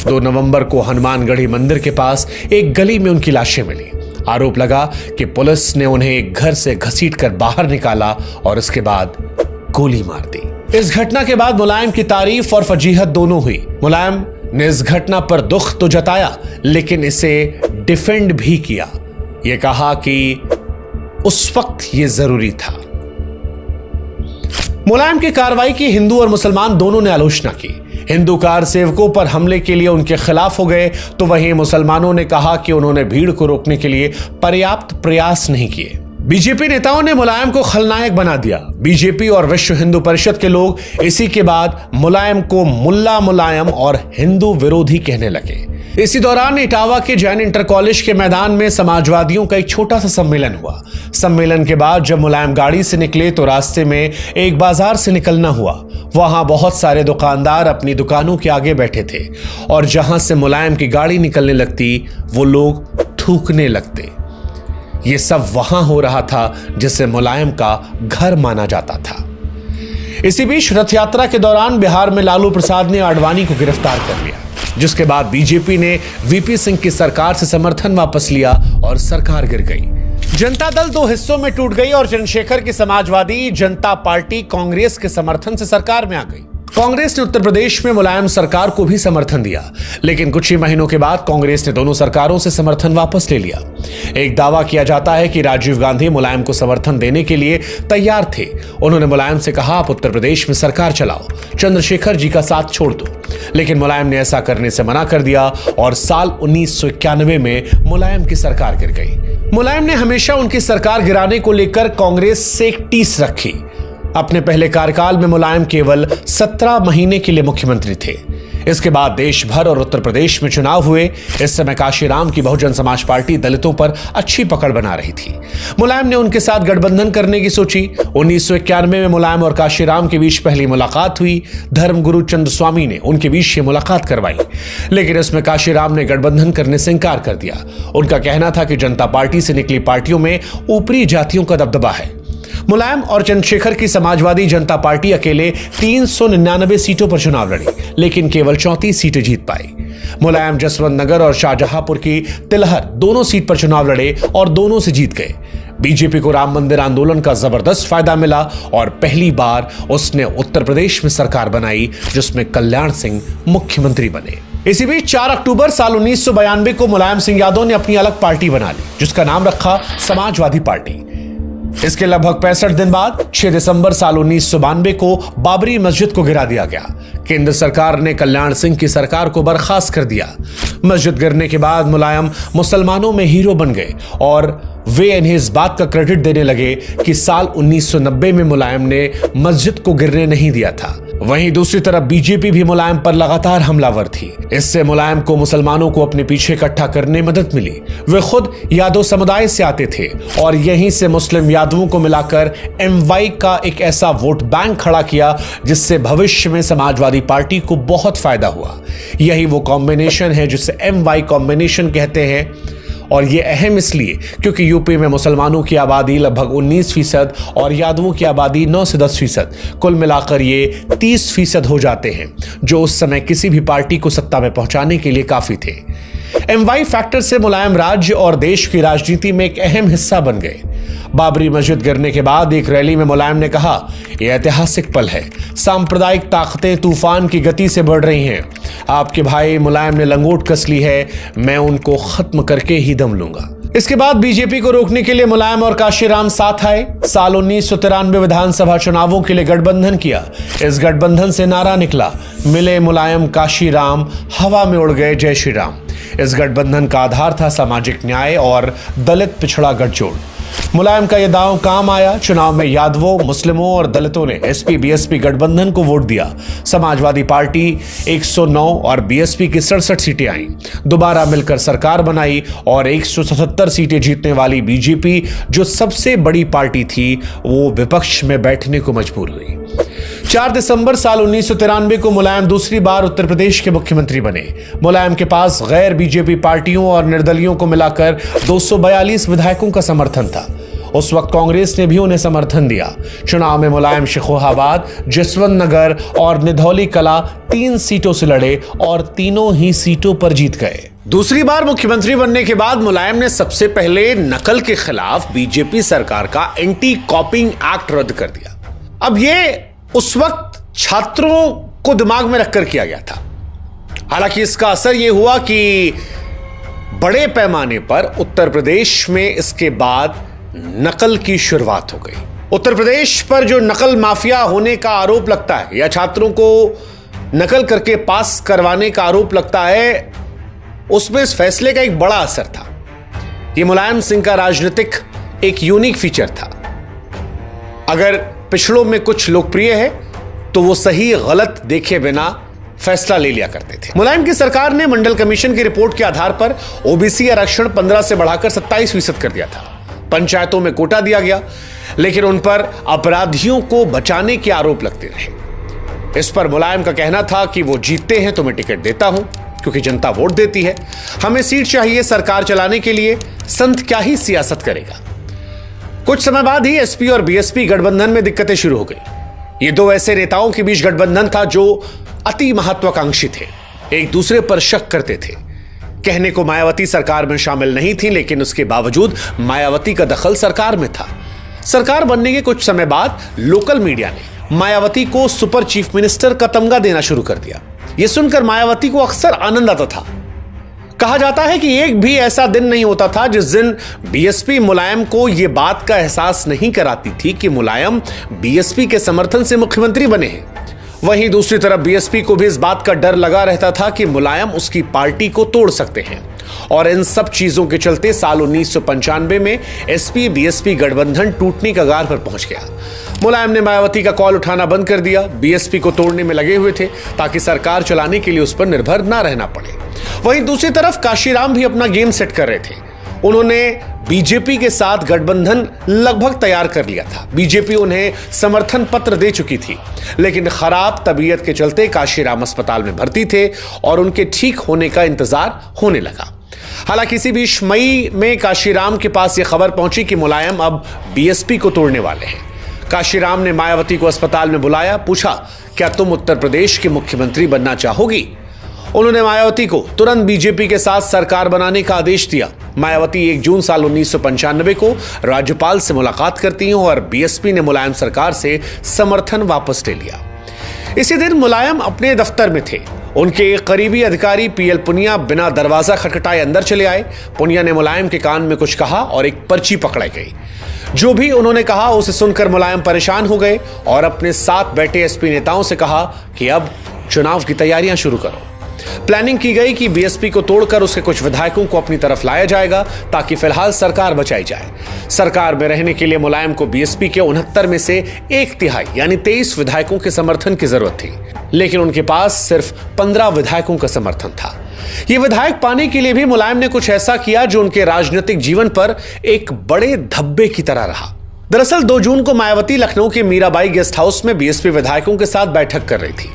Speaker 1: 2 नवंबर को हनुमानगढ़ी मंदिर के पास एक गली में उनकी लाशें मिली। आरोप लगा कि पुलिस ने उन्हें एक घर से घसीटकर बाहर निकाला और उसके बाद गोली मार दी। इस घटना के बाद मुलायम की तारीफ और फजीहत दोनों हुई। मुलायम ने इस घटना पर दुख तो जताया, लेकिन इसे डिफेंड भी किया। यह कहा कि उस वक्त यह जरूरी था। मुलायम की कार्रवाई की हिंदू और मुसलमान दोनों ने आलोचना की। हिंदू कार सेवकों पर हमले के लिए उनके खिलाफ हो गए, तो वहीं मुसलमानों ने कहा कि उन्होंने भीड़ को रोकने के लिए पर्याप्त प्रयास नहीं किए। बीजेपी नेताओं ने मुलायम को खलनायक बना दिया। बीजेपी और विश्व हिंदू परिषद के लोग इसी के बाद मुलायम को मुल्ला मुलायम और हिंदू विरोधी कहने लगे। इसी दौरान इटावा के जैन इंटर कॉलेज के मैदान में समाजवादियों का एक छोटा सा सम्मेलन हुआ। सम्मेलन के बाद जब मुलायम गाड़ी से निकले तो रास्ते में एक बाजार से निकलना हुआ। वहां बहुत सारे दुकानदार अपनी दुकानों के आगे बैठे थे और जहां से मुलायम की गाड़ी निकलने लगती, वो लोग थूकने लगते। ये सब वहां हो रहा था जिसे मुलायम का घर माना जाता था। इसी बीच रथ यात्रा के दौरान बिहार में लालू प्रसाद ने आडवाणी को गिरफ्तार कर लिया, जिसके बाद बीजेपी ने वीपी सिंह की सरकार से समर्थन वापस लिया और सरकार गिर गई। जनता दल 2 हिस्सों में टूट गई और चंद्रशेखर की समाजवादी जनता पार्टी कांग्रेस के समर्थन से सरकार में आ गई। कांग्रेस ने उत्तर प्रदेश में मुलायम सरकार को भी समर्थन दिया, लेकिन कुछ ही महीनों के बाद कांग्रेस ने दोनों सरकारों से समर्थन वापस ले लिया। एक दावा किया जाता है कि राजीव गांधी मुलायम को समर्थन देने के लिए तैयार थे। उन्होंने मुलायम से कहा, आप उत्तर प्रदेश में सरकार चलाओ, चंद्रशेखर जी का साथ छोड़ दो। लेकिन मुलायम ने ऐसा करने से मना कर दिया और साल 1991 में मुलायम की सरकार गिर गई। मुलायम ने हमेशा उनकी सरकार गिराने को लेकर कांग्रेस से एक टीस रखी। अपने पहले कार्यकाल में मुलायम केवल 17 महीने के लिए मुख्यमंत्री थे। इसके बाद देश भर और उत्तर प्रदेश में चुनाव हुए। इस समय काशीराम की बहुजन समाज पार्टी दलितों पर अच्छी पकड़ बना रही थी। मुलायम ने उनके साथ गठबंधन करने की सोची। 1991 में मुलायम और काशीराम के बीच पहली मुलाकात हुई। धर्मगुरु चंद्रस्वामी ने उनके बीच ये मुलाकात करवाई, लेकिन इसमें काशीराम ने गठबंधन करने से इंकार कर दिया। उनका कहना था कि जनता पार्टी से निकली पार्टियों में ऊपरी जातियों का दबदबा है। मुलायम और चंद्रशेखर की समाजवादी जनता पार्टी अकेले 399 सीटों पर चुनाव लड़ी, लेकिन केवल 34 सीटें जीत पाई। मुलायम जसवंत नगर और शाहजहांपुर की तिलहर दोनों सीट पर चुनाव लड़े और दोनों से जीत गए। बीजेपी को राम मंदिर आंदोलन का जबरदस्त फायदा मिला और पहली बार उसने उत्तर प्रदेश में सरकार बनाई, जिसमें कल्याण सिंह मुख्यमंत्री बने। इसी बीच 4 अक्टूबर साल 1992 को मुलायम सिंह यादव ने अपनी अलग पार्टी बना ली, जिसका नाम रखा समाजवादी पार्टी। इसके लगभग 65 दिन बाद 6 दिसंबर साल 1992 को बाबरी मस्जिद को गिरा दिया गया। केंद्र सरकार ने कल्याण सिंह की सरकार को बर्खास्त कर दिया। मस्जिद गिरने के बाद मुलायम मुसलमानों में हीरो बन गए और वे इन्हें इस बात का क्रेडिट देने लगे कि साल 1990 में मुलायम ने मस्जिद को गिरने नहीं दिया था। वहीं दूसरी तरफ बीजेपी भी मुलायम पर लगातार हमलावर थी। इससे मुलायम को मुसलमानों को अपने पीछे इकट्ठा करने में मदद मिली। वे खुद यादव समुदाय से आते थे और यहीं से मुस्लिम यादवों को मिलाकर MY का एक ऐसा वोट बैंक खड़ा किया जिससे भविष्य में समाजवादी पार्टी को बहुत फायदा हुआ। यही वो कॉम्बिनेशन है जिसे MY कॉम्बिनेशन कहते हैं, और ये अहम इसलिए क्योंकि यूपी में मुसलमानों की आबादी लगभग 19% और यादवों की आबादी 9 से 10%, कुल मिलाकर ये 30% हो जाते हैं, जो उस समय किसी भी पार्टी को सत्ता में पहुंचाने के लिए काफी थे। MY फैक्टर से मुलायम राज्य और देश की राजनीति में एक अहम हिस्सा बन गए। बाबरी मस्जिद गिरने के बाद एक रैली में मुलायम ने कहा, यह ऐतिहासिक पल है, सांप्रदायिक ताकतें तूफान की गति से बढ़ रही हैं। आपके भाई मुलायम ने लंगोट कस ली है, मैं उनको खत्म करके ही दम लूंगा। इसके बाद बीजेपी को रोकने के लिए मुलायम और काशीराम साथ आए। साल 1993 विधानसभा चुनावों के लिए गठबंधन किया। इस गठबंधन से नारा निकला, मिले मुलायम काशीराम, हवा में उड़ गए जय श्री राम। इस गठबंधन का आधार था सामाजिक न्याय और दलित पिछड़ा गठजोड़। मुलायम का यह दांव काम आया। चुनाव में यादवों, मुस्लिमों और दलितों ने SP BSP गठबंधन को वोट दिया। समाजवादी पार्टी 109 और BSP की 67 सीटें आईं। दोबारा मिलकर सरकार बनाई और 177 सीटें जीतने वाली बीजेपी, जो सबसे बड़ी पार्टी थी, वो विपक्ष में बैठने को मजबूर हुई। 4 दिसंबर साल 1993 को मुलायम दूसरी बार उत्तर प्रदेश के मुख्यमंत्री बने। मुलायम के पास गैर बीजेपी पार्टियों और निर्दलियों को मिलाकर 242 विधायकों का समर्थन था। उस वक्त कांग्रेस ने भी उन्हें समर्थन दिया। चुनाव में मुलायम शेखोहाबाद, जसवंत नगर और निधौली कला 3 सीटों से लड़े और तीनों ही सीटों पर जीत गए। दूसरी बार मुख्यमंत्री बनने के बाद मुलायम ने सबसे पहले नकल के खिलाफ बीजेपी सरकार का एंटी कॉपिंग एक्ट रद्द कर दिया। अब ये उस वक्त छात्रों को दिमाग में रखकर किया गया था। हालांकि इसका असर यह हुआ कि बड़े पैमाने पर उत्तर प्रदेश में इसके बाद नकल की शुरुआत हो गई। उत्तर प्रदेश पर जो नकल माफिया होने का आरोप लगता है या छात्रों को नकल करके पास करवाने का आरोप लगता है, उसमें इस फैसले का एक बड़ा असर था। यह मुलायम सिंह का राजनीतिक एक यूनिक फीचर था। अगर पिछड़ों में कुछ लोकप्रिय है तो वो सही गलत देखे बिना फैसला ले लिया करते थे। मुलायम की सरकार ने मंडल कमीशन की रिपोर्ट के आधार पर OBC आरक्षण 15 से बढ़ाकर 27% कर दिया था। पंचायतों में कोटा दिया गया, लेकिन उन पर अपराधियों को बचाने के आरोप लगते रहे। इस पर मुलायम का कहना था कि वो जीतते हैं तो मैं टिकट देता हूं, क्योंकि जनता वोट देती है। हमें सीट चाहिए सरकार चलाने के लिए, संत क्या ही सियासत करेगा। कुछ समय बाद ही SP और BSP गठबंधन में दिक्कतें शुरू हो गई। ये दो ऐसे नेताओं के बीच गठबंधन था जो अति महत्वाकांक्षी थे, एक दूसरे पर शक करते थे। कहने को मायावती सरकार में शामिल नहीं थी, लेकिन उसके बावजूद मायावती का दखल सरकार में था। सरकार बनने के कुछ समय बाद लोकल मीडिया ने मायावती को सुपर चीफ मिनिस्टर का तमगा देना शुरू कर दिया। यह सुनकर मायावती को अक्सर आनंद आता था। कहा जाता है कि एक भी ऐसा दिन नहीं होता था जिस दिन BSP मुलायम को यह बात का एहसास नहीं कराती थी कि मुलायम BSP के समर्थन से मुख्यमंत्री बने हैं। वहीं दूसरी तरफ BSP को भी इस बात का डर लगा रहता था कि मुलायम उसकी पार्टी को तोड़ सकते हैं। और इन सब चीजों के चलते साल 1995 में SP BSP गठबंधन टूटने के कगार पर पहुंच गया। मुलायम ने मायावती का कॉल उठाना बंद कर दिया। BSP को तोड़ने में लगे हुए थे ताकि सरकार चलाने के लिए उस पर निर्भर ना रहना पड़े। वहीं दूसरी तरफ काशीराम भी अपना गेम सेट कर रहे थे। उन्होंने बीजेपी के साथ गठबंधन लगभग तैयार कर लिया था। बीजेपी उन्हें समर्थन पत्र दे चुकी थी, लेकिन खराब तबीयत के चलते काशीराम अस्पताल में भर्ती थे और उनके ठीक होने का इंतजार होने लगा। हालांकि इसी बीच मई में काशीराम के पास यह खबर पहुंची कि मुलायम अब BSP को तोड़ने वाले हैं। काशीराम ने मायावती को अस्पताल में बुलाया, पूछा, क्या तुम उत्तर प्रदेश की मुख्यमंत्री बनना चाहोगी? उन्होंने मायावती को तुरंत बीजेपी के साथ सरकार बनाने का आदेश दिया। मायावती 1 जून साल 1995 को राज्यपाल से मुलाकात करती हैं और BSP ने मुलायम सरकार से समर्थन वापस ले लिया। इसी दिन मुलायम अपने दफ्तर में थे। उनके एक करीबी अधिकारी PL पुनिया बिना दरवाजा खटखटाए अंदर चले आए। पुनिया ने मुलायम के कान में कुछ कहा और एक पर्ची पकड़ाई गई। जो भी उन्होंने कहा उसे सुनकर मुलायम परेशान हो गए और अपने साथ बैठे SP नेताओं से कहा कि अब चुनाव की तैयारियां शुरू करो। प्लानिंग की गई कि बीएसपी को तोड़कर उसके कुछ विधायकों को अपनी तरफ लाया जाएगा ताकि फिलहाल सरकार बचाई जाए। सरकार में रहने के लिए मुलायम को बीएसपी के 69 में से 1/3 यानी 23 विधायकों के समर्थन की जरूरत थी, लेकिन उनके पास सिर्फ 15 विधायकों का समर्थन था। ये विधायक पाने के लिए भी मुलायम ने कुछ ऐसा किया जो उनके राजनीतिक जीवन पर एक बड़े धब्बे की तरह रहा। दरअसल 2 जून को मायावती लखनऊ के मीराबाई गेस्ट हाउस में बीएसपी विधायकों के साथ बैठक कर रही थी।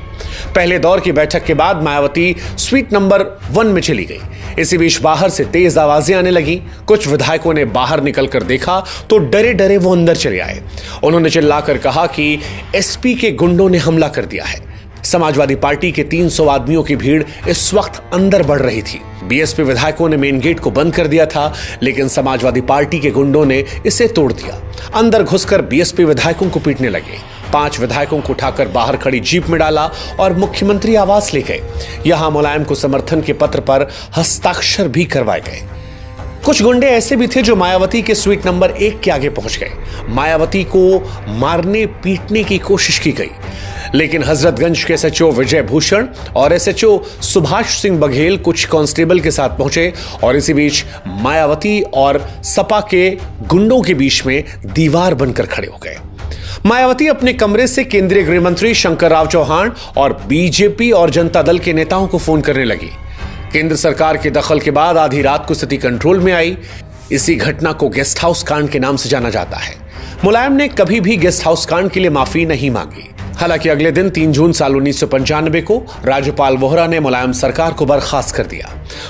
Speaker 1: पहले दौर की बैठक के बाद मायावती स्वीट नंबर 1 में चली गई। इसी बीच बाहर से तेज आवाजें आने लगी। कुछ विधायकों ने बाहर निकलकर देखा तो डरे डरे वो अंदर चले आए। उन्होंने चिल्लाकर कहा कि एसपी के गुंडों ने हमला कर दिया है। समाजवादी पार्टी के 300 आदमियों की भीड़ इस वक्त अंदर बढ़ रही थी। बीएसपी विधायकों ने मेन गेट को बंद कर दिया था, लेकिन समाजवादी पार्टी के गुंडों ने इसे तोड़ दिया। अंदर घुसकर बीएसपी विधायकों को पीटने लगे। 5 विधायकों को उठाकर बाहर खड़ी जीप में डाला और मुख्यमंत्री आवास ले गए। यहां मुलायम को समर्थन के पत्र पर हस्ताक्षर भी करवाए गए। कुछ गुंडे ऐसे भी थे जो मायावती के स्वीट नंबर 1 के आगे पहुंच गए। मायावती को मारने पीटने की कोशिश की गई, लेकिन हजरतगंज के एसएचओ विजय भूषण और एसएचओ सुभाष सिंह बघेल कुछ कांस्टेबल के साथ पहुंचे और इसी बीच मायावती और सपा के गुंडों के बीच में दीवार बनकर खड़े हो गए। मायावती अपने कमरे से केंद्रीय गृह मंत्री शंकर राव चौहान और बीजेपी और जनता दल के नेताओं को फोन करने लगी। केंद्र सरकार के दखल के बाद आधी रात को स्थिति कंट्रोल में आई। इसी घटना को गेस्ट हाउस कांड के नाम से जाना जाता है। मुलायम ने कभी भी गेस्ट हाउस कांड के लिए माफी नहीं मांगी। हालांकि अगले दिन 3 जून साल 1995 को राज्यपाल वोहरा ने मुलायम सरकार को बर्खास्त कर दिया।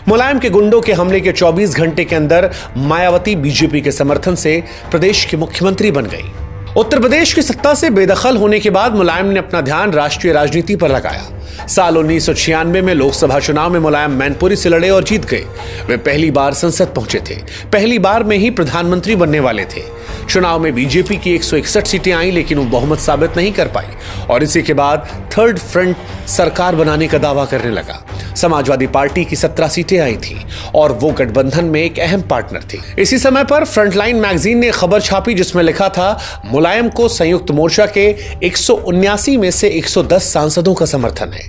Speaker 1: मुलायम के गुंडों के हमले के 24 घंटे के अंदर मायावती बीजेपी के समर्थन से प्रदेश की मुख्यमंत्री बन गई। उत्तर प्रदेश की सत्ता से बेदखल होने के बाद मुलायम ने अपना ध्यान राष्ट्रीय राजनीति पर लगाया। साल 1996 में लोकसभा चुनाव में मुलायम मैनपुरी से लड़े और जीत गए। वे पहली बार संसद पहुंचे थे। पहली बार में ही प्रधानमंत्री बनने वाले थे। चुनाव में बीजेपी की 161 सीटें आई, लेकिन वो बहुमत साबित नहीं कर पाई और इसी के बाद थर्ड फ्रंट सरकार बनाने का दावा करने लगा। समाजवादी पार्टी की 17 सीटें आई थी और वो गठबंधन में एक अहम पार्टनर थी। इसी समय पर फ्रंटलाइन मैगजीन ने खबर छापी जिसमें लिखा था मुलायम को संयुक्त मोर्चा के 179 में से 110 सांसदों का समर्थन है।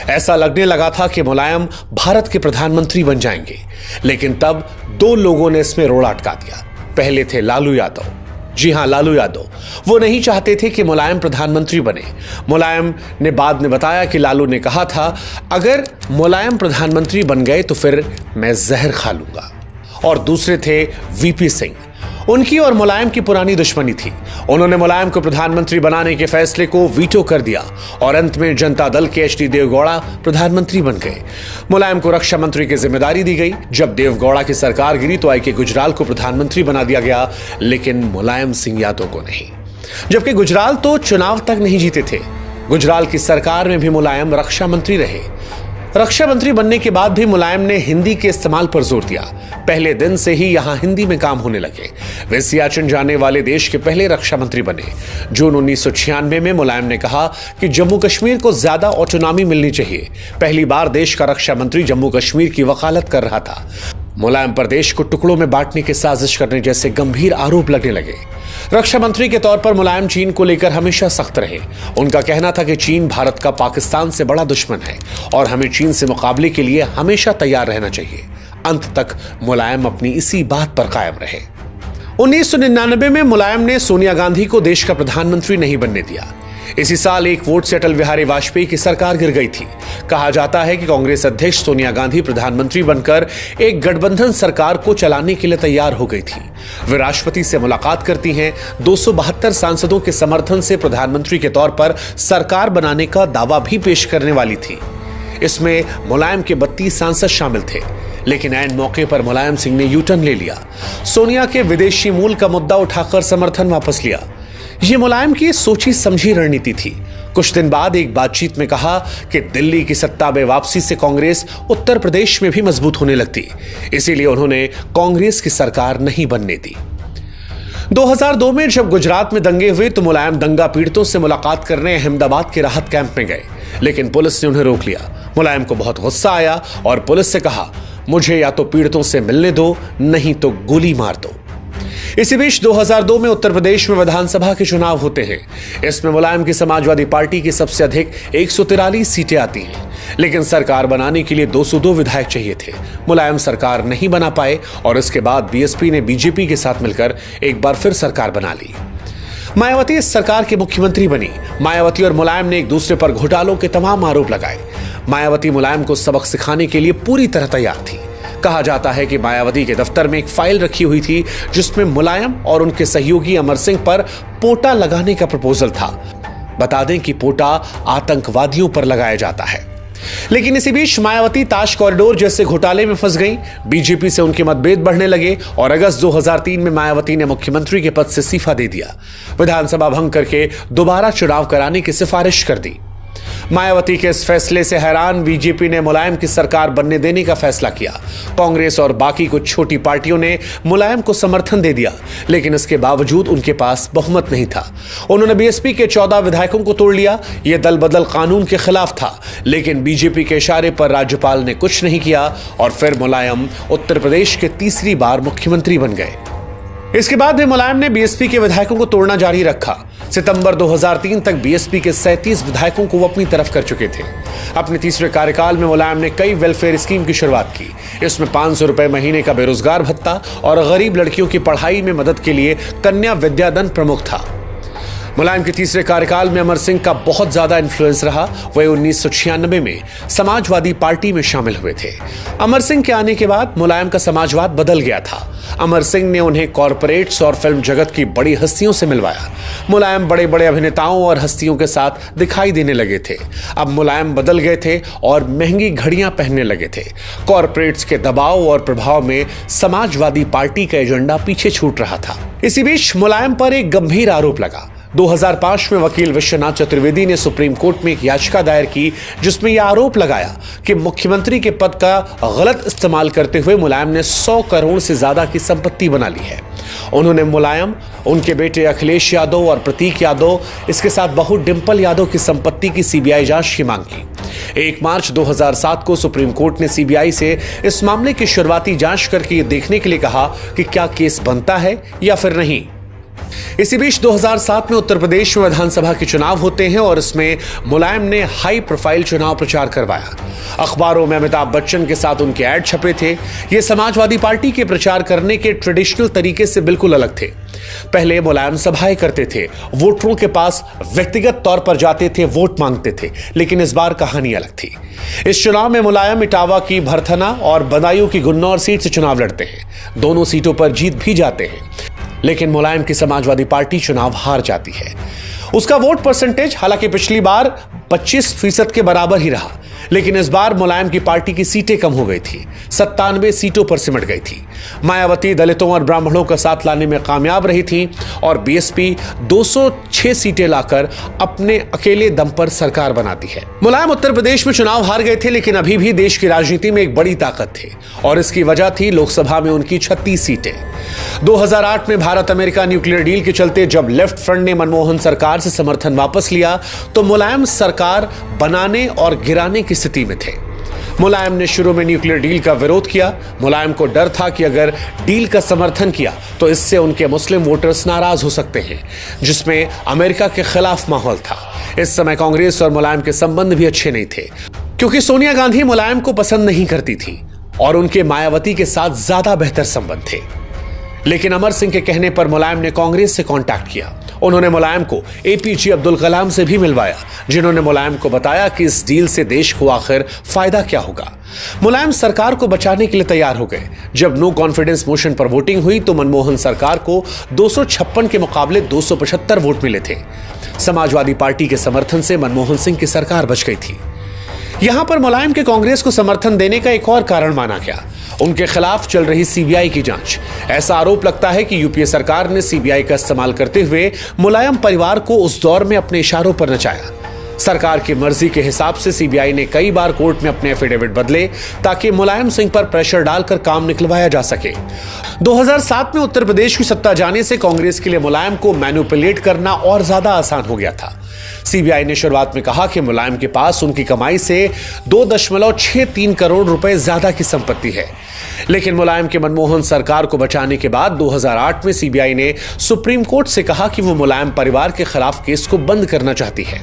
Speaker 1: ऐसा लगने लगा था कि मुलायम भारत के प्रधानमंत्री बन जाएंगे, लेकिन तब 2 लोगों ने इसमें रोड़ा अटका दिया। पहले थे लालू यादव। जी हां, लालू यादव। वो नहीं चाहते थे कि मुलायम प्रधानमंत्री बने। मुलायम ने बाद में बताया कि लालू ने कहा था अगर मुलायम प्रधानमंत्री बन गए तो फिर मैं जहर खा लूंगा। और दूसरे थे वीपी सिंह। उनकी और मुलायम की पुरानी दुश्मनी थी। उन्होंने मुलायम को प्रधानमंत्री बनाने के फैसले को वीटो कर दिया और अंत में जनता दल के एचडी देवगौड़ा प्रधानमंत्री बन गए। मुलायम को रक्षा मंत्री की जिम्मेदारी दी गई। जब देवगौड़ा की सरकार गिरी तो आई.के. गुजराल को प्रधानमंत्री बना दिया गया, लेकिन मुलायम सिंह यादव को नहीं। जबकि गुजराल तो चुनाव तक नहीं जीते थे। गुजराल की सरकार में भी मुलायम रक्षा मंत्री रहे। रक्षा मंत्री बनने के बाद भी मुलायम ने हिंदी के इस्तेमाल पर जोर दिया। पहले दिन से ही यहां हिंदी में काम होने लगे। वे सियाचिन जाने वाले देश के पहले रक्षा मंत्री बने। जून 1996 में मुलायम ने कहा कि जम्मू कश्मीर को ज्यादा ऑटोनॉमी मिलनी चाहिए। पहली बार देश का रक्षा मंत्री जम्मू कश्मीर की वकालत कर रहा था। मुलायम पर देश को टुकड़ों में बांटने की साजिश करने जैसे गंभीर आरोप लगने लगे। रक्षा मंत्री के तौर पर मुलायम चीन को लेकर हमेशा सख्त रहे। उनका कहना था कि चीन भारत का पाकिस्तान से बड़ा दुश्मन है और हमें चीन से मुकाबले के लिए हमेशा तैयार रहना चाहिए। अंत तक मुलायम अपनी इसी बात पर कायम रहे। 1999 में मुलायम ने सोनिया गांधी को देश का प्रधानमंत्री नहीं बनने दिया। इसी साल एक वोट से अटल बिहारी वाजपेयी की सरकार गिर गई थी। कहा जाता है कि कांग्रेस अध्यक्ष सोनिया गांधी प्रधानमंत्री बनकर एक गठबंधन सरकार को चलाने के लिए तैयार हो गई थी। वे राष्ट्रपति से मुलाकात करती हैं। 272 सांसदों के समर्थन से प्रधानमंत्री के तौर पर सरकार बनाने का दावा भी पेश करने वाली थी। इसमें मुलायम के 32 सांसद शामिल थे, लेकिन ऐन मौके पर मुलायम सिंह ने यू टर्न ले लिया। सोनिया के विदेशी मूल का मुद्दा उठाकर समर्थन वापस लिया। यह मुलायम की सोची समझी रणनीति थी। कुछ दिन बाद एक बातचीत में कहा कि दिल्ली की सत्ता में वापसी से कांग्रेस उत्तर प्रदेश में भी मजबूत होने लगती, इसीलिए उन्होंने कांग्रेस की सरकार नहीं बनने दी। 2002 में जब गुजरात में दंगे हुए तो मुलायम दंगा पीड़ितों से मुलाकात करने अहमदाबाद के राहत कैंप में गए, लेकिन पुलिस ने उन्हें रोक लिया। मुलायम को बहुत गुस्सा आया और पुलिस से कहा मुझे या तो पीड़ितों से मिलने दो, नहीं तो गोली मार दो। इसी बीच 2002 में उत्तर प्रदेश में विधानसभा के चुनाव होते हैं। इसमें मुलायम की समाजवादी पार्टी की सबसे अधिक 143 सीटें आती हैं, लेकिन सरकार बनाने के लिए 202 विधायक चाहिए थे। मुलायम सरकार नहीं बना पाए और इसके बाद बीएसपी ने बीजेपी के साथ मिलकर एक बार फिर सरकार बना ली। मायावती इस सरकार के मुख्यमंत्री बनी। मायावती और मुलायम ने एक दूसरे पर घोटालों के तमाम आरोप लगाए। मायावती मुलायम को सबक सिखाने के लिए पूरी तरह तैयार थी। कहा जाता है कि मायावती के दफ्तर में एक फाइल रखी हुई थी जिसमें मुलायम और उनके सहयोगी अमर सिंह पर पोटा लगाने का प्रपोजल था। बता दें कि पोटा आतंकवादियों पर लगाया जाता है। लेकिन इसी बीच मायावती ताज कॉरिडोर जैसे घोटाले में फंस गई। बीजेपी से उनके मतभेद बढ़ने लगे और अगस्त 2003 में मायावती ने मुख्यमंत्री के पद से इस्तीफा दे दिया। विधानसभा भंग करके दोबारा चुनाव कराने की सिफारिश कर दी। मायावती के इस फैसले से हैरान बीजेपी ने मुलायम की सरकार बनने देने का फैसला किया। कांग्रेस और बाकी कुछ छोटी पार्टियों ने मुलायम को समर्थन दे दिया, लेकिन इसके बावजूद उनके पास बहुमत नहीं था। उन्होंने बीएसपी के 14 विधायकों को तोड़ लिया। यह दल बदल कानून के खिलाफ था, लेकिन बीजेपी के इशारे पर राज्यपाल ने कुछ नहीं किया और फिर मुलायम उत्तर प्रदेश के तीसरी बार मुख्यमंत्री बन गए। इसके बाद भी मुलायम ने बीएसपी के विधायकों को तोड़ना जारी रखा। सितंबर 2003 तक बीएसपी के 37 विधायकों को वो अपनी तरफ कर चुके थे। अपने तीसरे कार्यकाल में मुलायम ने कई वेलफेयर स्कीम की शुरुआत की। इसमें 500 रुपए महीने का बेरोजगार भत्ता और गरीब लड़कियों की पढ़ाई में मदद के लिए कन्या विद्याधन प्रमुख था। मुलायम के तीसरे कार्यकाल में अमर सिंह का बहुत ज्यादा इन्फ्लुएंस रहा। वह 1996 में समाजवादी पार्टी में शामिल हुए थे। अमर सिंह के आने के बाद मुलायम का समाजवाद बदल गया था। अमर सिंह ने उन्हें कॉरपोरेट्स और फिल्म जगत की बड़ी हस्तियों से मिलवाया। मुलायम बड़े बड़े अभिनेताओं और हस्तियों के साथ दिखाई देने लगे थे। अब मुलायम बदल गए थे और महंगी घड़ियां पहनने लगे थे। कॉरपोरेट्स के दबाव और प्रभाव में समाजवादी पार्टी का एजेंडा पीछे छूट रहा था। इसी बीच मुलायम पर एक गंभीर आरोप लगा। 2005 में वकील विश्वनाथ चतुर्वेदी ने सुप्रीम कोर्ट में एक याचिका दायर की, जिसमें यह आरोप लगाया कि मुख्यमंत्री के पद का गलत इस्तेमाल करते हुए मुलायम ने 100 करोड़ से ज्यादा की संपत्ति बना ली है। उन्होंने मुलायम, उनके बेटे अखिलेश यादव और प्रतीक यादव, इसके साथ बहू डिंपल यादव की संपत्ति की सीबीआई जांच की मांग की। 1 मार्च 2007 को सुप्रीम कोर्ट ने सीबीआई से इस मामले की शुरुआती जांच करके यह देखने के लिए कहा कि क्या केस बनता है या फिर नहीं। इसी बीच 2007 में उत्तर प्रदेश में विधानसभा के चुनाव होते हैं और इसमें मुलायम ने हाई प्रोफाइल चुनाव प्रचार करवाया। अखबारों में अमिताभ बच्चन के साथ उनके ऐड छपे थे। ये समाजवादी पार्टी के प्रचार करने के ट्रेडिशनल तरीके से बिल्कुल अलग थे। पहले मुलायम सभाएं करते थे, वोटरों के पास व्यक्तिगत तौर पर जाते थे, वोट मांगते थे, लेकिन इस बार कहानी अलग थी। इस चुनाव में मुलायम इटावा की भरथना और बदायूं की गुन्नौर सीट से चुनाव लड़ते हैं। दोनों सीटों पर जीत भी जाते हैं, लेकिन मुलायम की समाजवादी पार्टी चुनाव हार जाती है। उसका वोट परसेंटेज हालांकि पिछली बार 25% के बराबर ही रहा, लेकिन इस बार मुलायम की पार्टी की सीटें कम हो गई थी, 97 सीटों पर सिमट गई थी। मायावती दलितों और ब्राह्मणों का साथ लाने में कामयाब रही थी और बीएसपी 206 सीटें लाकर अपने अकेले दम पर सरकार बनाती है। मुलायम उत्तर प्रदेश में चुनाव हार गए थे, लेकिन अभी भी देश की राजनीति में एक बड़ी ताकत थे और इसकी वजह थी लोकसभा में उनकी 36 सीटें। 2008 में भारत अमेरिका न्यूक्लियर डील के चलते जब लेफ्ट फ्रंट ने मनमोहन सरकार से समर्थन वापस लिया, तो मुलायम सरकार बनाने और गिराने की स्थिति में थे। मुलायम ने शुरू में न्यूक्लियर डील का विरोध किया। मुलायम को डर था कि अगर डील का समर्थन किया तो इससे उनके मुस्लिम वोटर्स नाराज हो सकते हैं, जिसमें अमेरिका के खिलाफ माहौल था। इस समय कांग्रेस और मुलायम के संबंध भी अच्छे नहीं थे, क्योंकि सोनिया गांधी मुलायम को पसंद नहीं करती थी और उनके मायावती के साथ ज्यादा बेहतर संबंध थे। लेकिन अमर सिंह के कहने पर मुलायम ने कांग्रेस से कांटेक्ट किया। उन्होंने मुलायम को एपीजे अब्दुल कलाम से भी मिलवाया, जिन्होंने मुलायम को बताया कि इस डील से देश को आखिर फायदा क्या होगा। मुलायम सरकार को बचाने के लिए तैयार हो गए। जब नो कॉन्फिडेंस मोशन पर वोटिंग हुई तो मनमोहन सरकार को 256 के मुकाबले 275 वोट मिले थे। समाजवादी पार्टी के समर्थन से मनमोहन सिंह की सरकार बच गई थी। यहां पर मुलायम के कांग्रेस को समर्थन देने का एक और कारण माना गया, उनके खिलाफ चल रही सीबीआई की जांच। ऐसा आरोप लगता है कि यूपीए सरकार ने सीबीआई का इस्तेमाल करते हुए मुलायम परिवार को उस दौर में अपने इशारों पर नचाया। सरकार की मर्जी के हिसाब से सीबीआई ने कई बार कोर्ट में अपने एफिडेविट बदले ताकि मुलायम सिंह पर प्रेशर डालकर काम निकलवाया जा सके। 2007 में उत्तर प्रदेश की सत्ता जाने से कांग्रेस के लिए मुलायम को मैनिपुलेट करना और ज्यादा आसान हो गया था। सीबीआई ने शुरुआत में कहा कि मुलायम के पास उनकी कमाई से 2.63 करोड़ रुपए ज्यादा की संपत्ति है, लेकिन मुलायम के मनमोहन सरकार को बचाने के बाद 2008 में सीबीआई ने सुप्रीम कोर्ट से कहा कि वो मुलायम परिवार के खिलाफ केस को बंद करना चाहती है।